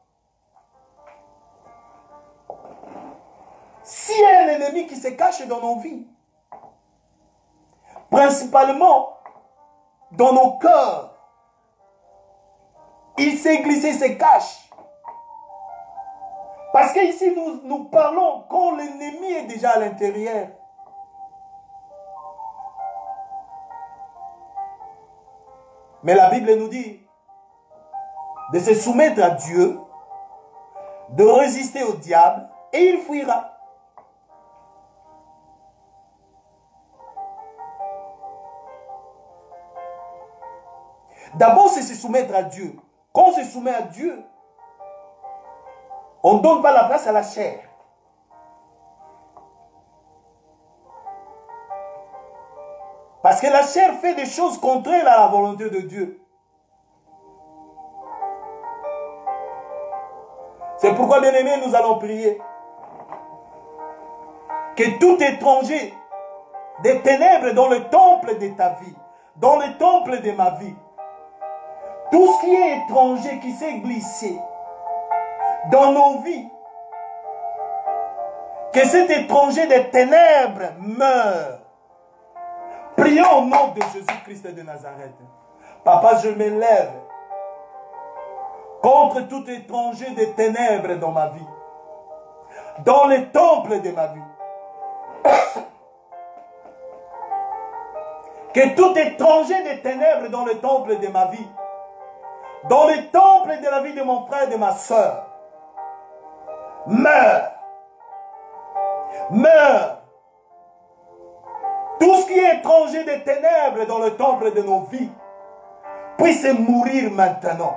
s'il y a un ennemi qui se cache dans nos vies, principalement dans nos cœurs, il s'est glissé, se cache. Parce qu'ici, nous parlons quand l'ennemi est déjà à l'intérieur. Mais la Bible nous dit de se soumettre à Dieu, de résister au diable, et il fuira. D'abord, c'est se soumettre à Dieu. Quand on se soumet à Dieu, on ne donne pas la place à la chair. Parce que la chair fait des choses contraires à la volonté de Dieu. C'est pourquoi, bien-aimés, nous allons prier que tout étranger des ténèbres dans le temple de ta vie, dans le temple de ma vie, tout ce qui est étranger qui s'est glissé dans nos vies, que cet étranger des ténèbres meure. Prions au nom de Jésus-Christ de Nazareth. Papa, je me lève contre tout étranger des ténèbres dans ma vie, dans le temple de ma vie. Que tout étranger des ténèbres dans le temple de ma vie dans le temple de la vie de mon frère et de ma soeur, meurt. Meurt. Tout ce qui est étranger des ténèbres dans le temple de nos vies puisse mourir maintenant.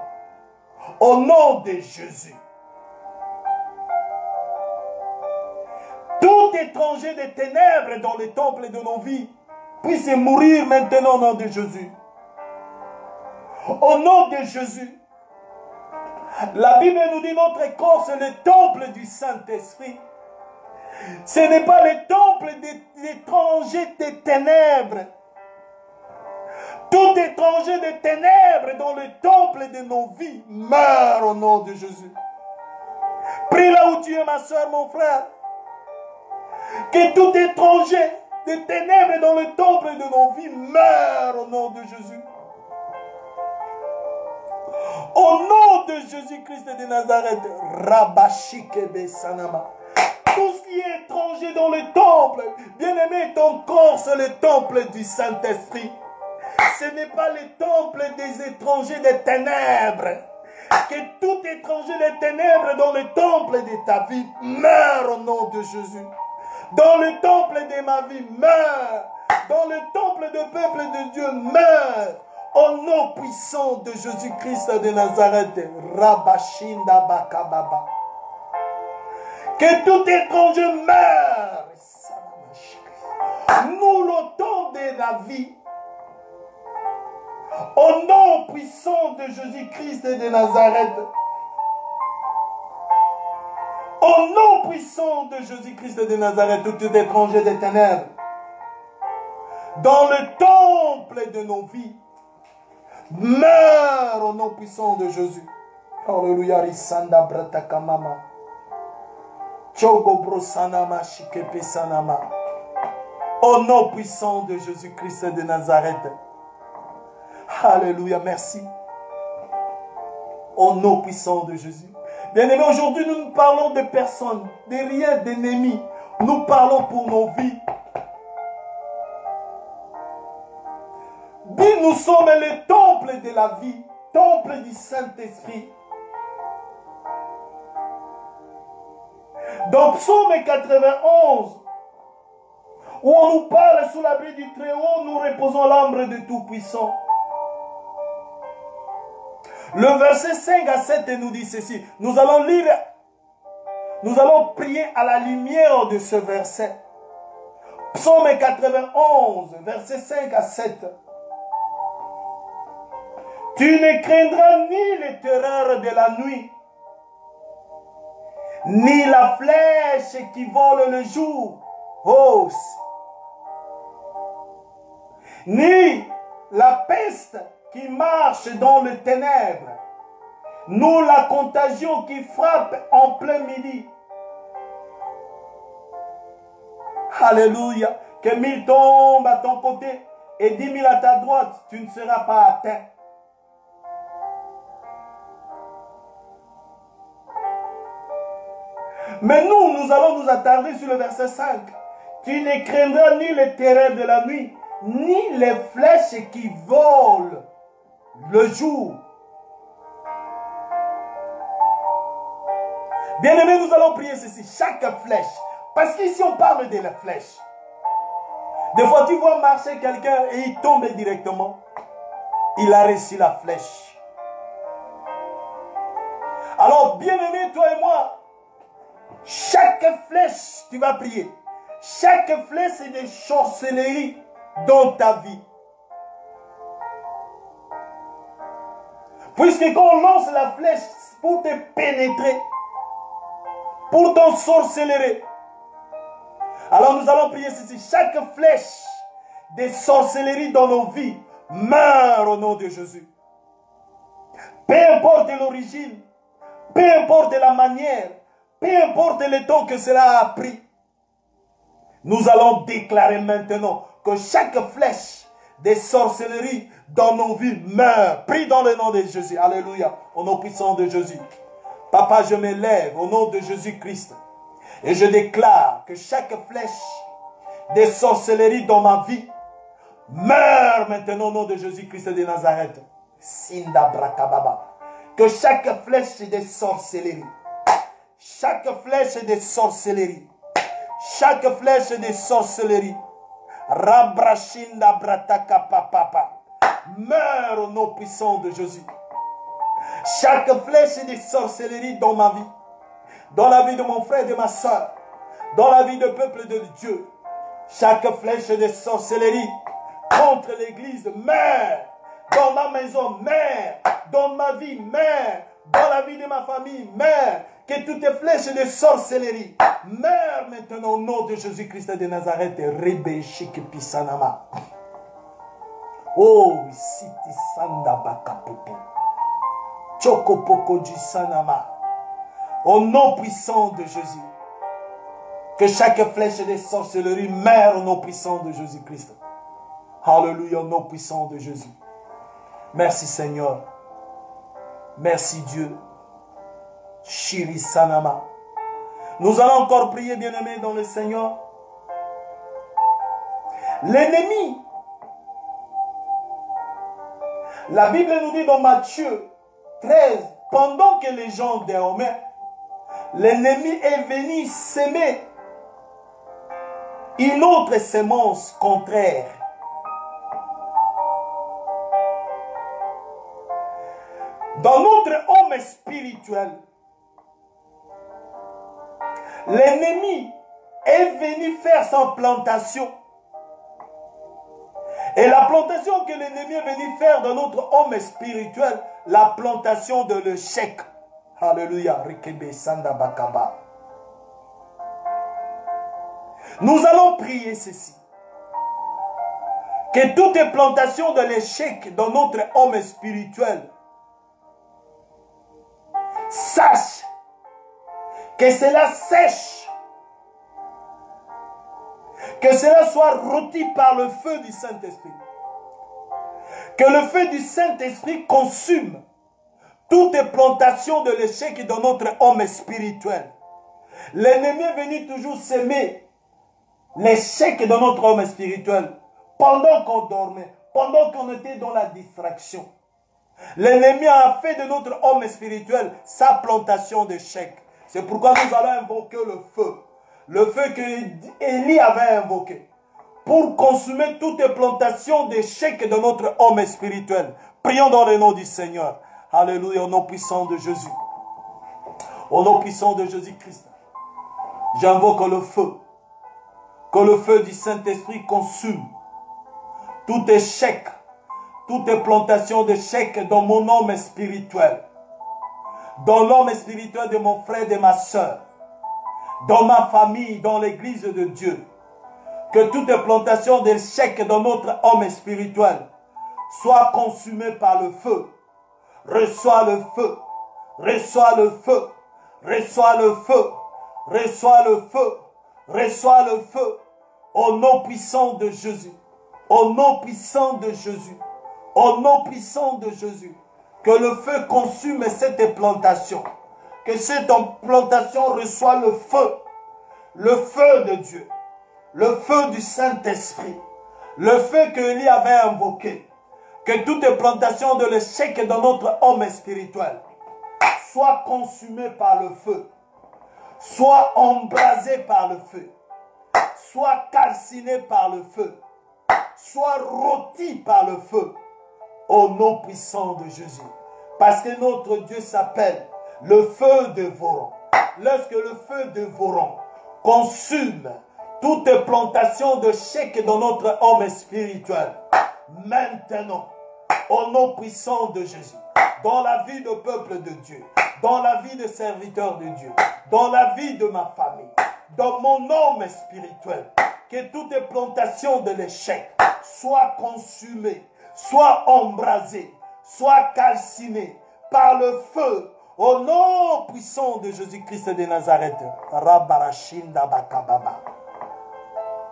Au nom de Jésus. Tout étranger des ténèbres dans le temple de nos vies puisse mourir maintenant au nom de Jésus. Au nom de Jésus. La Bible nous dit notre corps c'est le temple du Saint-Esprit. Ce n'est pas le temple des étrangers des ténèbres. Tout étranger des ténèbres dans le temple de nos vies meurt au nom de Jésus. Prie là où tu es ma soeur, mon frère. Que tout étranger des ténèbres dans le temple de nos vies meurt au nom de Jésus. Au nom de Jésus-Christ de Nazareth, Rabashikebe Sanama. Tout ce qui est étranger dans le temple, bien-aimé, ton corps c'est le temple du Saint-Esprit. Ce n'est pas le temple des étrangers des ténèbres. Que tout étranger des ténèbres dans le temple de ta vie meurt au nom de Jésus. Dans le temple de ma vie meurt. Dans le temple du peuple de Dieu meurt. Au nom puissant de Jésus-Christ de Nazareth. Rabashinda Bakababa. Que tout étranger meure. Nous l'autant de la vie. Au nom puissant de Jésus-Christ de Nazareth. Au nom puissant de Jésus-Christ de Nazareth, tout étranger des ténèbres. Dans le temple de nos vies. Meurt au nom puissant de Jésus. Alléluia. Risanda Bratakamama. Chogo Brosanama Shikepe Sanama. Au nom puissant de Jésus-Christ de Nazareth. Alléluia, merci. Au nom puissant de Jésus. Bien-aimés, aujourd'hui nous parlons de personnes, de rien, d'ennemis. Nous parlons pour nos vies. Nous sommes le temple de la vie, temple du Saint-Esprit. Dans Psaume 91, où on nous parle sous l'abri du Très-Haut, nous reposons l'ombre de Tout-Puissant. Le verset 5 à 7 nous dit ceci. Nous allons lire, nous allons prier à la lumière de ce verset. Psaume 91, verset 5 à 7. Tu ne craindras ni les terreurs de la nuit, ni la flèche qui vole le jour, ni la peste qui marche dans les ténèbres, ni la contagion qui frappe en plein midi. Alléluia. Que 1000 tombent à ton côté et 10 000 à ta droite, tu ne seras pas atteint. Mais nous allons nous attarder sur le verset 5. Tu ne craindras ni les terreurs de la nuit, ni les flèches qui volent le jour. Bien-aimés, nous allons prier ceci. Chaque flèche. Parce qu'ici on parle de la flèche. Des fois tu vois marcher quelqu'un et il tombe directement. Il a reçu la flèche. Alors bien-aimés, toi et moi, chaque flèche, tu vas prier. Chaque flèche, c'est des sorcelleries dans ta vie. Puisque quand on lance la flèche pour te pénétrer, pour t'ensorceler, alors nous allons prier ceci. Chaque flèche des sorcelleries dans nos vies meurt au nom de Jésus. Peu importe l'origine, peu importe la manière, peu importe le temps que cela a pris, nous allons déclarer maintenant que chaque flèche des sorcelleries dans nos vies meurt. Prie dans le nom de Jésus. Alléluia. Au nom puissant de Jésus. Papa, je me lève au nom de Jésus-Christ. Et je déclare que chaque flèche des sorcelleries dans ma vie meurt maintenant au nom de Jésus-Christ de Nazareth. Sinda Brakababa. que chaque flèche de sorcellerie, chaque flèche de sorcellerie, chaque flèche de sorcellerie, Rabrashinda Brataka Papa, meurt au nom puissant de Jésus. Chaque flèche de sorcellerie dans ma vie, dans la vie de mon frère et de ma soeur, dans la vie du peuple de Dieu, chaque flèche de sorcellerie contre l'église meurt, dans ma maison meurt, dans ma vie meurt, dans la vie de ma famille meurt, que toutes les flèches de sorcellerie meurent maintenant au nom de Jésus-Christ de Nazareth. Rebeshik Pisanama. Oh, Siti Sanda Bakapopo. Chokopoko Sanama. Au nom puissant de Jésus. Que chaque flèche de sorcellerie meure au nom puissant de Jésus-Christ. Alléluia, au nom puissant de Jésus. Merci Seigneur. Merci Dieu. Shiri Sanama. Nous allons encore prier, bien-aimés, dans le Seigneur. L'ennemi, la Bible nous dit dans Matthieu 13, pendant que les gens dormaient, l'ennemi est venu s'aimer une autre sémence contraire. Dans notre homme spirituel, l'ennemi est venu faire sa plantation. Et la plantation que l'ennemi est venu faire dans notre homme spirituel, la plantation de l'échec. Alléluia. Rikebe Sanda Bakaba. Nous allons prier ceci. Que toute plantation de l'échec dans notre homme spirituel, sache que cela sèche, que cela soit rôti par le feu du Saint-Esprit, que le feu du Saint-Esprit consume toute plantation de l'échec dans notre homme spirituel. L'ennemi est venu toujours s'aimer l'échec dans notre homme spirituel pendant qu'on dormait, pendant qu'on était dans la distraction. L'ennemi a fait de notre homme spirituel sa plantation d'échec. C'est pourquoi nous allons invoquer le feu que Élie avait invoqué, pour consumer toute plantation d'échec de notre homme spirituel. Prions dans le nom du Seigneur. Alléluia, au nom puissant de Jésus. Au nom puissant de Jésus-Christ. J'invoque le feu. Que le feu du Saint-Esprit consume tout échec, toute plantation d'échec dans mon homme spirituel, dans l'homme spirituel de mon frère et de ma soeur, dans ma famille, dans l'église de Dieu. Que toute plantation d'échec dans notre homme spirituel soit consumée par le feu. Reçois le feu, reçois le feu, reçois le feu, reçois le feu, reçois le feu, au nom puissant de Jésus, au nom puissant de Jésus, au nom puissant de Jésus. Que le feu consume cette plantation, que cette plantation reçoit le feu de Dieu, le feu du Saint-Esprit, le feu que Élie avait invoqué. Que toute plantation de l'échec dans notre homme spirituel soit consumée par le feu, soit embrasée par le feu, soit calcinée par le feu, soit rôtie par le feu, au nom puissant de Jésus. Parce que notre Dieu s'appelle le feu dévorant. Lorsque le feu dévorant consume toute plantation de chèque dans notre homme spirituel, maintenant, au nom puissant de Jésus, dans la vie du peuple de Dieu, dans la vie des serviteurs de Dieu, dans la vie de ma famille, dans mon homme spirituel, que toute plantation de l'échec soit consumée, soit embrasée, soit calcinée par le feu, au nom puissant de Jésus-Christ de Nazareth.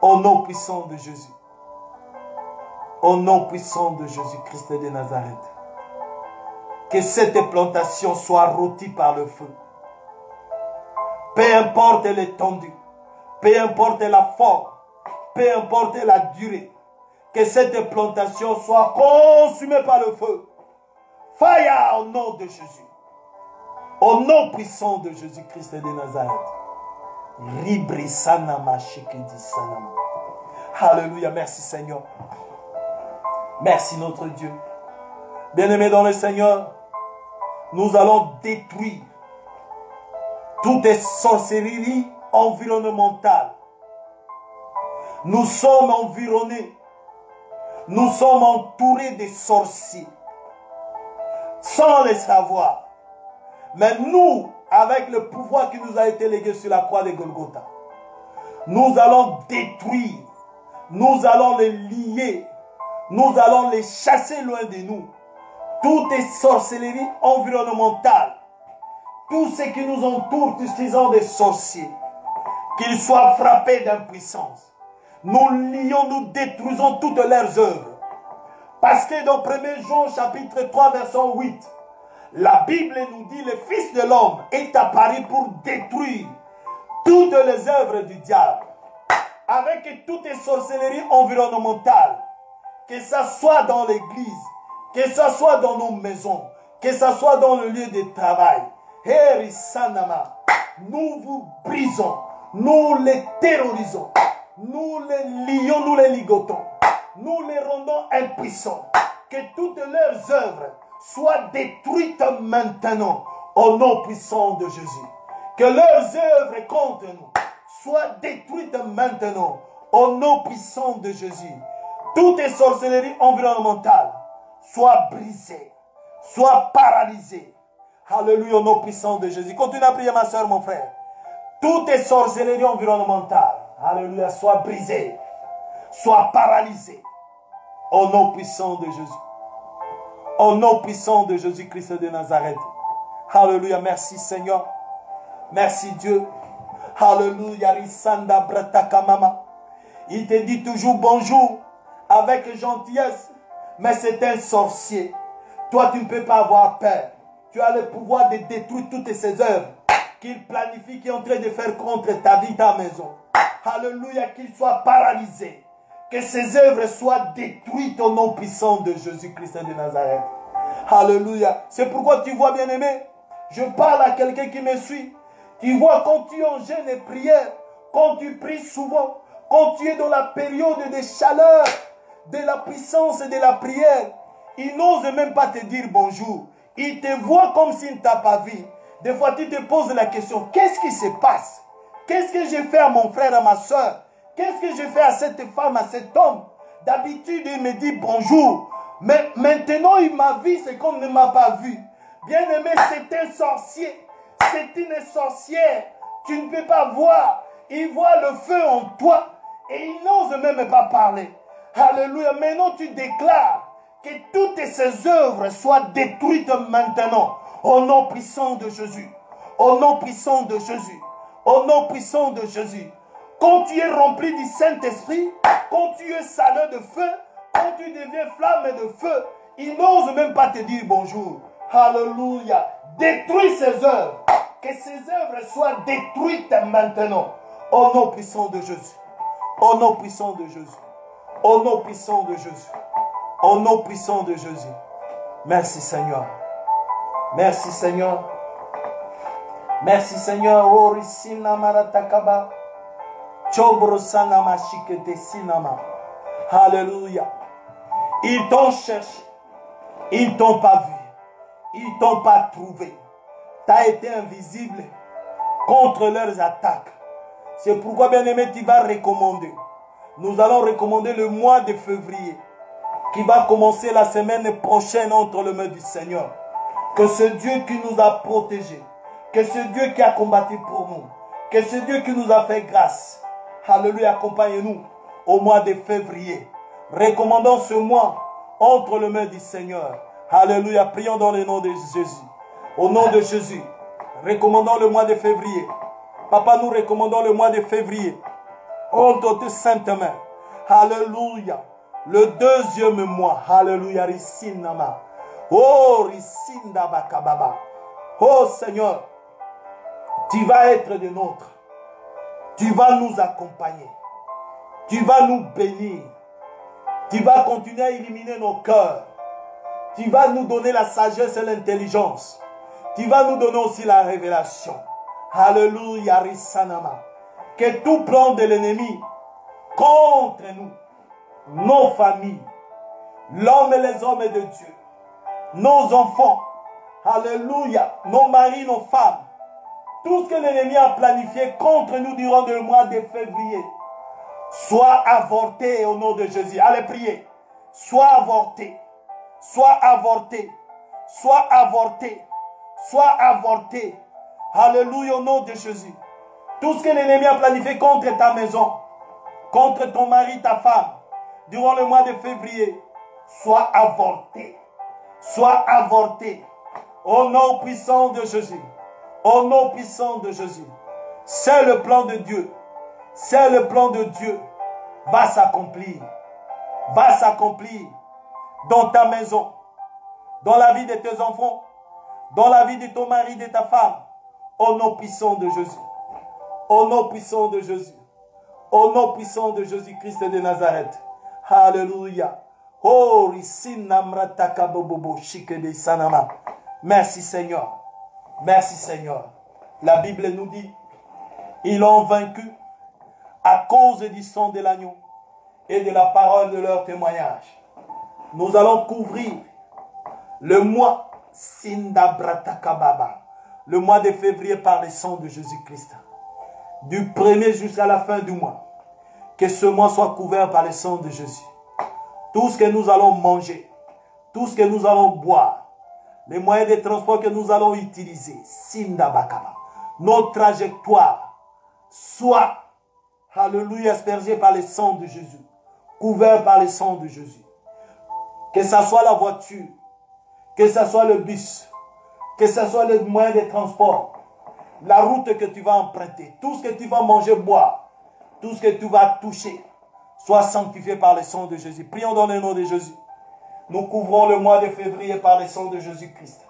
Au nom puissant de Jésus. Au nom puissant de Jésus-Christ de Nazareth. Que cette plantation soit rôtie par le feu. Peu importe l'étendue, peu importe la forme, peu importe la durée, que cette plantation soit consumée par le feu. Fire au nom de Jésus. Au nom puissant de Jésus-Christ de Nazareth. Alléluia, merci Seigneur. Merci notre Dieu. Bien-aimés dans le Seigneur, nous allons détruire toutes les sorcelleries environnementales. Nous sommes environnés, nous sommes entourés de sorciers, sans les savoir. Mais nous, avec le pouvoir qui nous a été légué sur la croix de Golgotha, nous allons détruire, nous allons les lier, nous allons les chasser loin de nous. Toutes les sorcelleries environnementales, tout ce qui nous entoure, tous ces gens des sorciers, qu'ils soient frappés d'impuissance. Nous lions, nous détruisons toutes leurs œuvres. Parce que dans 1 Jean chapitre 3 verset 8, la Bible nous dit le Fils de l'homme est apparu pour détruire toutes les œuvres du diable. Avec toutes les sorcelleries environnementales, que ça soit dans l'église, que ça soit dans nos maisons, que ça soit dans le lieu de travail. Nous vous brisons, nous les terrorisons, nous les lions, nous les ligotons, nous les rendons impuissants. Que toutes leurs œuvres soient détruites maintenant au nom puissant de Jésus. Que leurs œuvres contre nous soient détruites maintenant au nom puissant de Jésus. Toutes les sorcelleries environnementales soient brisées, soient paralysées. Alléluia, au nom puissant de Jésus. Continue à prier ma soeur, mon frère. Toutes les sorcelleries environnementales, alléluia, soient brisées, soient paralysées. Au nom puissant de Jésus. Au nom puissant de Jésus-Christ de Nazareth. Alléluia, merci Seigneur. Merci Dieu. Alléluia, Risanda Bratakamama. Il te dit toujours bonjour avec gentillesse, mais c'est un sorcier. Toi, tu ne peux pas avoir peur. Tu as le pouvoir de détruire toutes ces œuvres qu'il planifie, qu'il est en train de faire contre ta vie, ta maison. Alléluia, qu'il soit paralysé. Que ces œuvres soient détruites au nom puissant de Jésus-Christ de Nazareth. Alléluia. C'est pourquoi tu vois, bien-aimé, je parle à quelqu'un qui me suit. Tu vois, quand tu es en jeûne et prière, quand tu pries souvent, quand tu es dans la période de chaleur, de la puissance et de la prière, il n'ose même pas te dire bonjour. Il te voit comme s'il ne t'a pas vu. Des fois, tu te poses la question, qu'est-ce qui se passe? Qu'est-ce que j'ai fait à mon frère, à ma soeur? Qu'est-ce que j'ai fait à cette femme, à cet homme? D'habitude, il me dit bonjour. Mais maintenant, il m'a vu, c'est comme il ne m'a pas vu. Bien-aimé, c'est un sorcier. C'est une sorcière. Tu ne peux pas voir. Il voit le feu en toi. Et il n'ose même pas parler. Alléluia. Maintenant, tu déclares que toutes ces œuvres soient détruites maintenant. Au nom puissant de Jésus. Au nom puissant de Jésus. Au nom puissant de Jésus. Quand tu es rempli du Saint-Esprit, quand tu es salé de feu, quand tu deviens flamme de feu, il n'ose même pas te dire bonjour. Alléluia. Détruis ces œuvres. Que ces œuvres soient détruites maintenant. Au nom puissant de Jésus. Au nom puissant de Jésus. Au nom puissant de Jésus. Au nom puissant de Jésus. Merci Seigneur. Merci Seigneur. Merci Seigneur. Alléluia. Ils t'ont cherché. Ils ne t'ont pas vu. Ils ne t'ont pas trouvé. Tu as été invisible contre leurs attaques. C'est pourquoi, bien-aimé, tu vas recommander. Nous allons recommander le mois de février qui va commencer la semaine prochaine entre les mains du Seigneur. Que ce Dieu qui nous a protégés, que ce Dieu qui a combattu pour nous, que ce Dieu qui nous a fait grâce, alléluia, accompagne-nous au mois de février. Recommandons ce mois entre les mains du Seigneur. Alléluia, prions dans le nom de Jésus. Au nom de Jésus, recommandons le mois de février. Papa, nous recommandons le mois de février entre tes saintes mains. Alléluia. Le deuxième mois. Alléluia. Risinama. Oh, Risindabakababa. Oh Seigneur, tu vas être des nôtres. Tu vas nous accompagner. Tu vas nous bénir. Tu vas continuer à illuminer nos cœurs. Tu vas nous donner la sagesse et l'intelligence. tu vas nous donner aussi la révélation. Alléluia, Rissanama. Que tout plan de l'ennemi contre nous, nos familles, l'homme et les hommes de Dieu, nos enfants, alléluia, nos maris, nos femmes, tout ce que l'ennemi a planifié contre nous durant le mois de février, soit avorté au nom de Jésus. Allez prier. Soit avorté, soit avorté, soit avorté, soit avorté. Alléluia au nom de Jésus. Tout ce que l'ennemi a planifié contre ta maison, contre ton mari, ta femme, durant le mois de février, soit avorté. Soit avorté. Au nom puissant de Jésus. Au nom puissant de Jésus. C'est le plan de Dieu. C'est le plan de Dieu. Va s'accomplir. Va s'accomplir dans ta maison, dans la vie de tes enfants, dans la vie de ton mari, de ta femme. Au nom puissant de Jésus. Au nom puissant de Jésus. Au nom puissant de Jésus-Christ de Nazareth. Alléluia. Oh, merci Seigneur. Merci Seigneur. La Bible nous dit, ils l'ont vaincu à cause du sang de l'agneau et de la parole de leur témoignage. Nous allons couvrir le mois Sindabratakababa, le mois de février par le sang de Jésus-Christ. Du 1er jusqu'à la fin du mois. Que ce mois soit couvert par le sang de Jésus. Tout ce que nous allons manger, tout ce que nous allons boire, les moyens de transport que nous allons utiliser, Sindabakaba, nos trajectoires, soient, alléluia, aspergées par le sang de Jésus, couverts par le sang de Jésus. Que ce soit la voiture, que ce soit le bus, que ce soit le moyen de transport, la route que tu vas emprunter, tout ce que tu vas manger, boire, tout ce que tu vas toucher, soit sanctifié par le sang de Jésus. Prions dans le nom de Jésus. Nous couvrons le mois de février par le sang de Jésus-Christ.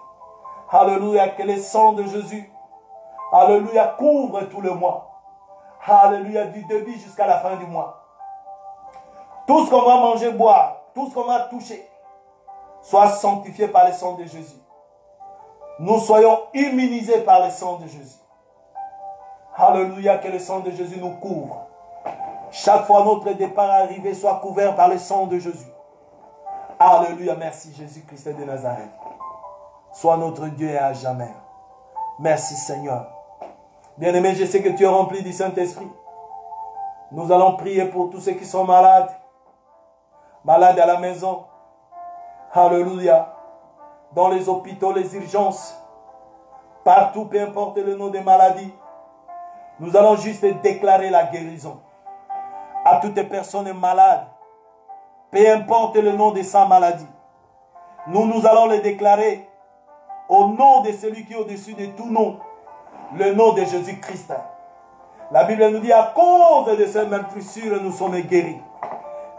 Alléluia, que le sang de Jésus, alléluia, couvre tout le mois. Alléluia, du début jusqu'à la fin du mois. Tout ce qu'on va manger, boire, tout ce qu'on va toucher, soit sanctifié par le sang de Jésus. Nous soyons immunisés par le sang de Jésus. Alléluia, que le sang de Jésus nous couvre. Chaque fois notre départ arrivé soit couvert par le sang de Jésus. Alléluia, merci Jésus-Christ de Nazareth. Sois notre Dieu et à jamais. Merci Seigneur. Bien-aimé, je sais que tu es rempli du Saint-Esprit. Nous allons prier pour tous ceux qui sont malades. Malades à la maison. Alléluia. Dans les hôpitaux, les urgences. Partout, peu importe le nom des maladies. Nous allons juste déclarer la guérison à toutes les personnes malades. Peu importe le nom de sa maladie. Nous allons le déclarer au nom de celui qui est au-dessus de tout nom. Le nom de Jésus-Christ. La Bible nous dit, à cause de ces meurtrissures, nous sommes guéris.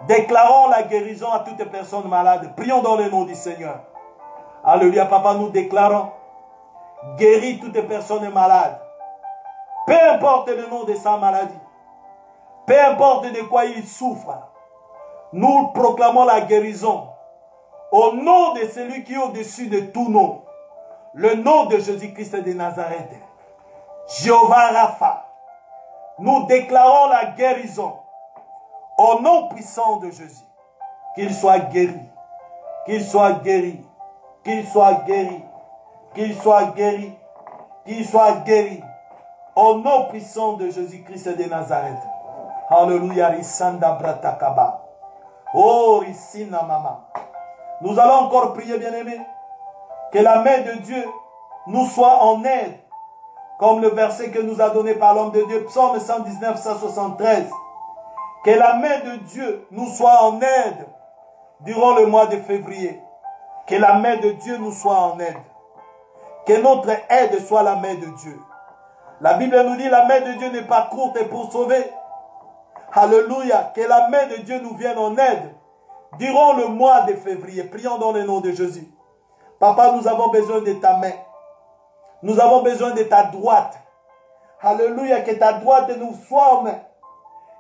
Déclarons la guérison à toutes les personnes malades. Prions dans le nom du Seigneur. Alléluia, Papa, nous déclarons, guéris toutes les personnes malades. Peu importe le nom de sa maladie. Peu importe de quoi il souffre. Nous proclamons la guérison au nom de celui qui est au-dessus de tout nom. Le nom de Jésus-Christ de Nazareth. Jéhovah Rapha. Nous déclarons la guérison au nom puissant de Jésus. Qu'il soit guéri. Qu'il soit guéri. Qu'il soit guéri. Qu'il soit guéri. Qu'il soit guéri. Au nom puissant de Jésus-Christ de Nazareth. Alléluia. Risanda Bratakaba. Oh, Rissina Mama. Nous allons encore prier, bien-aimés, que la main de Dieu nous soit en aide, comme le verset que nous a donné par l'homme de Dieu, Psaume 119, 173. Que la main de Dieu nous soit en aide durant le mois de février. Que la main de Dieu nous soit en aide. Que notre aide soit la main de Dieu. La Bible nous dit, la main de Dieu n'est pas courte pour sauver. Alléluia. Que la main de Dieu nous vienne en aide durant le mois de février. Prions dans le nom de Jésus. Papa, nous avons besoin de ta main. Nous avons besoin de ta droite. Alléluia. Que ta droite nous soit en main.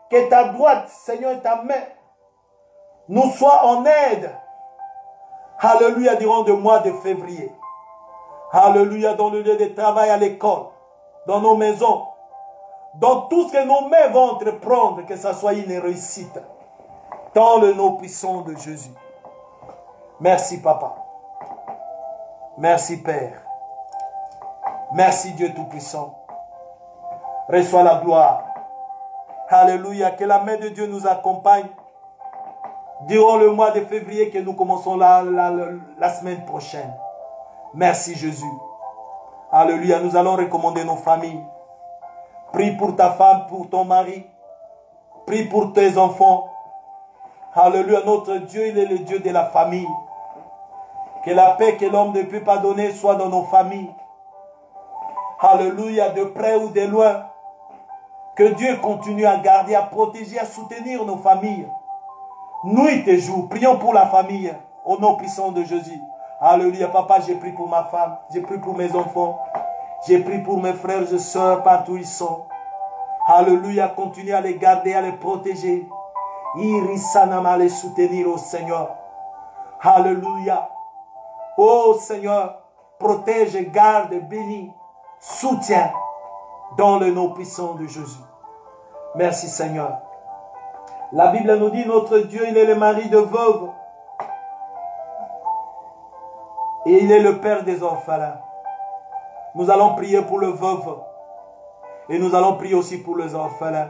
Que ta droite, Seigneur, ta main nous soit en aide. Alléluia. Durant le mois de février. Alléluia, dans le lieu de travail, à l'école, dans nos maisons, dans tout ce que nos mains vont entreprendre, que ça soit une réussite. Dans le nom puissant de Jésus. Merci, Papa. Merci, Père. Merci, Dieu Tout-Puissant. Reçois la gloire. Alléluia. Que la main de Dieu nous accompagne durant le mois de février que nous commençons la semaine prochaine. Merci, Jésus. Alléluia. Nous allons recommander nos familles. Prie pour ta femme, pour ton mari. Prie pour tes enfants. Alléluia. Notre Dieu, il est le Dieu de la famille. Que la paix que l'homme ne peut pas donner soit dans nos familles. Alléluia. De près ou de loin. Que Dieu continue à garder, à protéger, à soutenir nos familles. Nuit et jour. Prions pour la famille. Au nom puissant de Jésus. Alléluia. Papa, j'ai prié pour ma femme. J'ai prié pour mes enfants. J'ai prié pour mes frères et sœurs partout où ils sont. Alléluia. Continue à les garder, à les protéger. Irisanama, les soutenir au Seigneur. Alléluia. Oh Seigneur, protège, garde, bénis, soutiens dans le nom puissant de Jésus. Merci Seigneur. La Bible nous dit, notre Dieu, il est le mari de veuves. Et il est le père des orphelins. Nous allons prier pour le veuve. Et nous allons prier aussi pour les orphelins.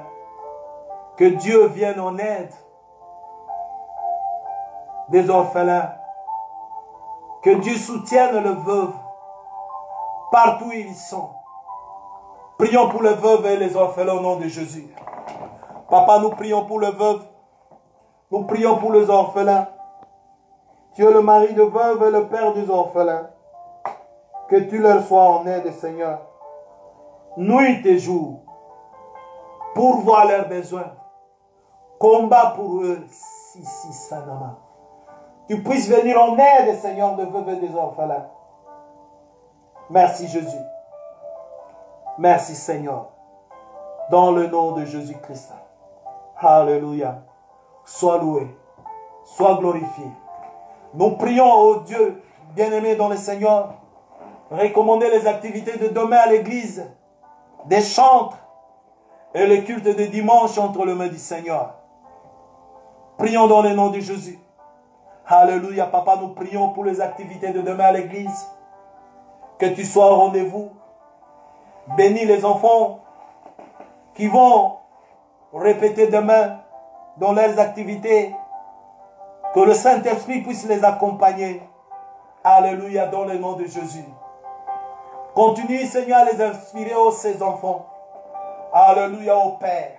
Que Dieu vienne en aide des orphelins. Que Dieu soutienne le veuve partout où ils sont. Prions pour les veuves et les orphelins au nom de Jésus. Papa, nous prions pour les veuves. Nous prions pour les orphelins. Tu es le mari de veuve et le père des orphelins. Que tu leur sois en aide, Seigneur. Nuit et jour. Pourvois leurs besoins. Combat pour eux. Si, Sanama. Tu puisses venir en aide, Seigneur, de veuves et des orphelins. Merci, Jésus. Merci, Seigneur. Dans le nom de Jésus-Christ. Alléluia. Sois loué. Sois glorifié. Nous prions, ô Dieu, bien-aimé dans le Seigneur, recommander les activités de demain à l'église, des chantres et le culte de dimanche entre les mains du Seigneur. Prions dans le nom de Jésus. Alléluia, Papa, nous prions pour les activités de demain à l'église. Que tu sois au rendez-vous. Bénis les enfants qui vont répéter demain dans leurs activités. Que le Saint-Esprit puisse les accompagner. Alléluia, dans le nom de Jésus. Continue, Seigneur, à les inspirer, aux ces enfants. Alléluia, au Père.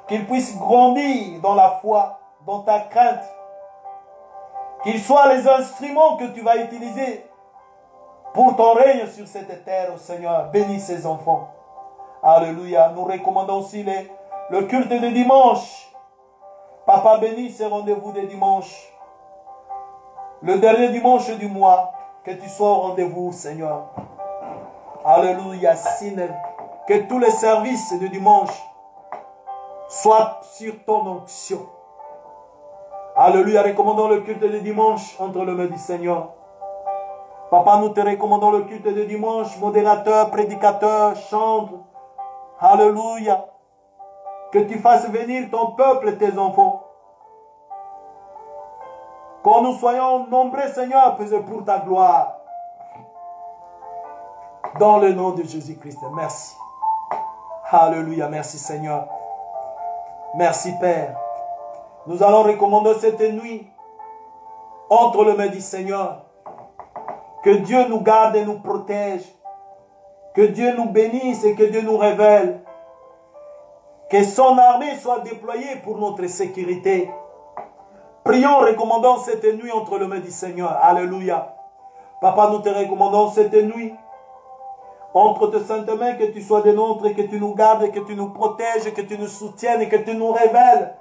Qu'ils puissent grandir dans la foi, dans ta crainte. Qu'ils soient les instruments que tu vas utiliser pour ton règne sur cette terre, Seigneur. Bénis ces enfants. Alléluia. Nous recommandons aussi le culte de dimanche. Papa, bénis ces rendez-vous de dimanche. Le dernier dimanche du mois, que tu sois au rendez-vous, Seigneur. Alléluia. Que tous les services de dimanche soient sur ton onction. Alléluia. Recommandons le culte de dimanche entre les mains du Seigneur. Papa, nous te recommandons le culte de dimanche, modérateur, prédicateur, chantre. Alléluia. Que tu fasses venir ton peuple, tes enfants. Quand nous soyons nombreux, Seigneur, pour ta gloire. Dans le nom de Jésus-Christ. Merci. Alléluia. Merci, Seigneur. Merci, Père. Nous allons recommander cette nuit entre les mains du Seigneur. Que Dieu nous garde et nous protège. Que Dieu nous bénisse et que Dieu nous révèle. Que son armée soit déployée pour notre sécurité. Prions, recommandons cette nuit entre les mains du Seigneur. Alléluia. Papa, nous te recommandons cette nuit entre tes saintes mains, que tu sois des nôtres, que tu nous gardes, que tu nous protèges, que tu nous soutiennes, que tu nous révèles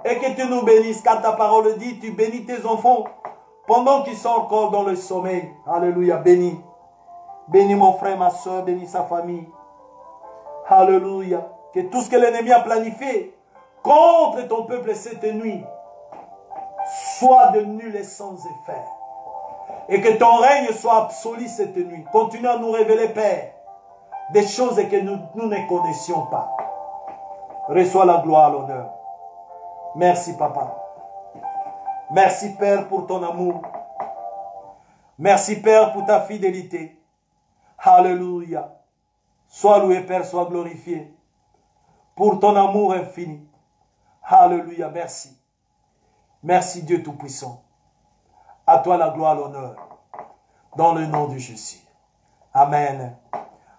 et que tu nous bénisses. Car ta parole dit, tu bénis tes enfants pendant qu'ils sont encore dans le sommeil. Alléluia. Bénis. Bénis mon frère, ma soeur, bénis sa famille. Alléluia. Que tout ce que l'ennemi a planifié contre ton peuple cette nuit soit de nul et sans effet. Et que ton règne soit absolu cette nuit. Continue à nous révéler, Père, des choses que nous ne connaissions pas. Reçois la gloire, l'honneur. Merci, Papa. Merci, Père, pour ton amour. Merci, Père, pour ta fidélité. Alléluia. Sois loué, Père, sois glorifié. Pour ton amour infini. Alléluia, merci. Merci, Dieu Tout-Puissant. À toi la gloire, l'honneur. Dans le nom de Jésus. Amen.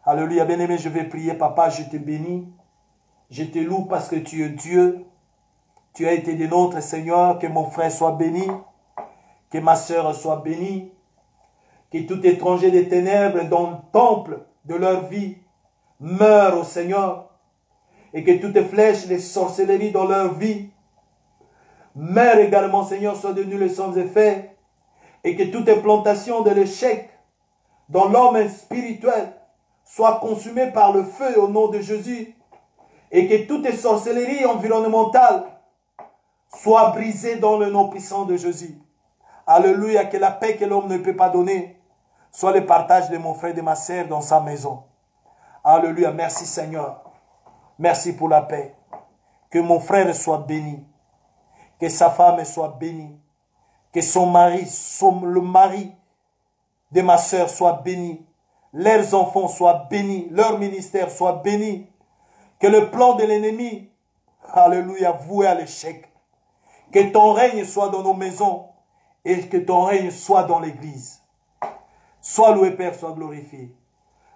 Alléluia, bien-aimé, je vais prier, Papa, je te bénis. Je te loue parce que tu es Dieu. Tu as été des nôtres, Seigneur. Que mon frère soit béni. Que ma sœur soit bénie. Que tout étranger des ténèbres dans le temple de leur vie meure au Seigneur. Et que toutes les flèches, les sorcelleries dans leur vie meurent également, Seigneur, soient devenues les sans effet. Et que toute plantation de l'échec dans l'homme spirituel soit consumée par le feu au nom de Jésus. Et que toutes les sorcelleries environnementales soient brisées dans le nom puissant de Jésus. Alléluia, que la paix que l'homme ne peut pas donner soit le partage de mon frère et de ma sœur dans sa maison. Alléluia, merci Seigneur. Merci pour la paix. Que mon frère soit béni. Que sa femme soit bénie. Que son mari, le mari de ma sœur soit béni. Leurs enfants soient bénis. Leur ministère soit béni. Que le plan de l'ennemi, alléluia, voué à l'échec. Que ton règne soit dans nos maisons et que ton règne soit dans l'église. Sois loué, Père, sois glorifié.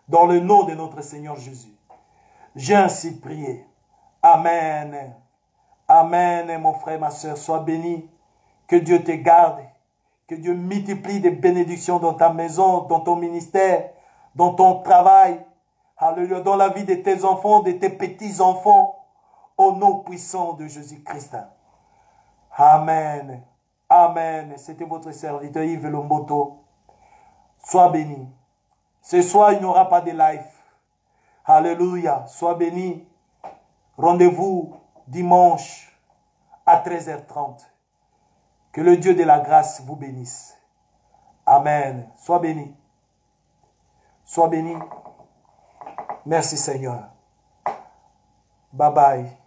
Dans le nom de notre Seigneur Jésus. J'ai ainsi prié. Amen. Amen, mon frère, ma soeur, sois béni. Que Dieu te garde. Que Dieu multiplie des bénédictions dans ta maison, dans ton ministère, dans ton travail. Alléluia, dans la vie de tes enfants, de tes petits-enfants. Au nom puissant de Jésus-Christ. Amen. Amen. C'était votre serviteur Yves Lomboto. Sois béni. Ce soir, il n'y aura pas de live. Alléluia. Sois béni. Rendez-vous dimanche à 13h30. Que le Dieu de la grâce vous bénisse. Amen. Sois béni. Sois béni. Merci Seigneur. Bye bye.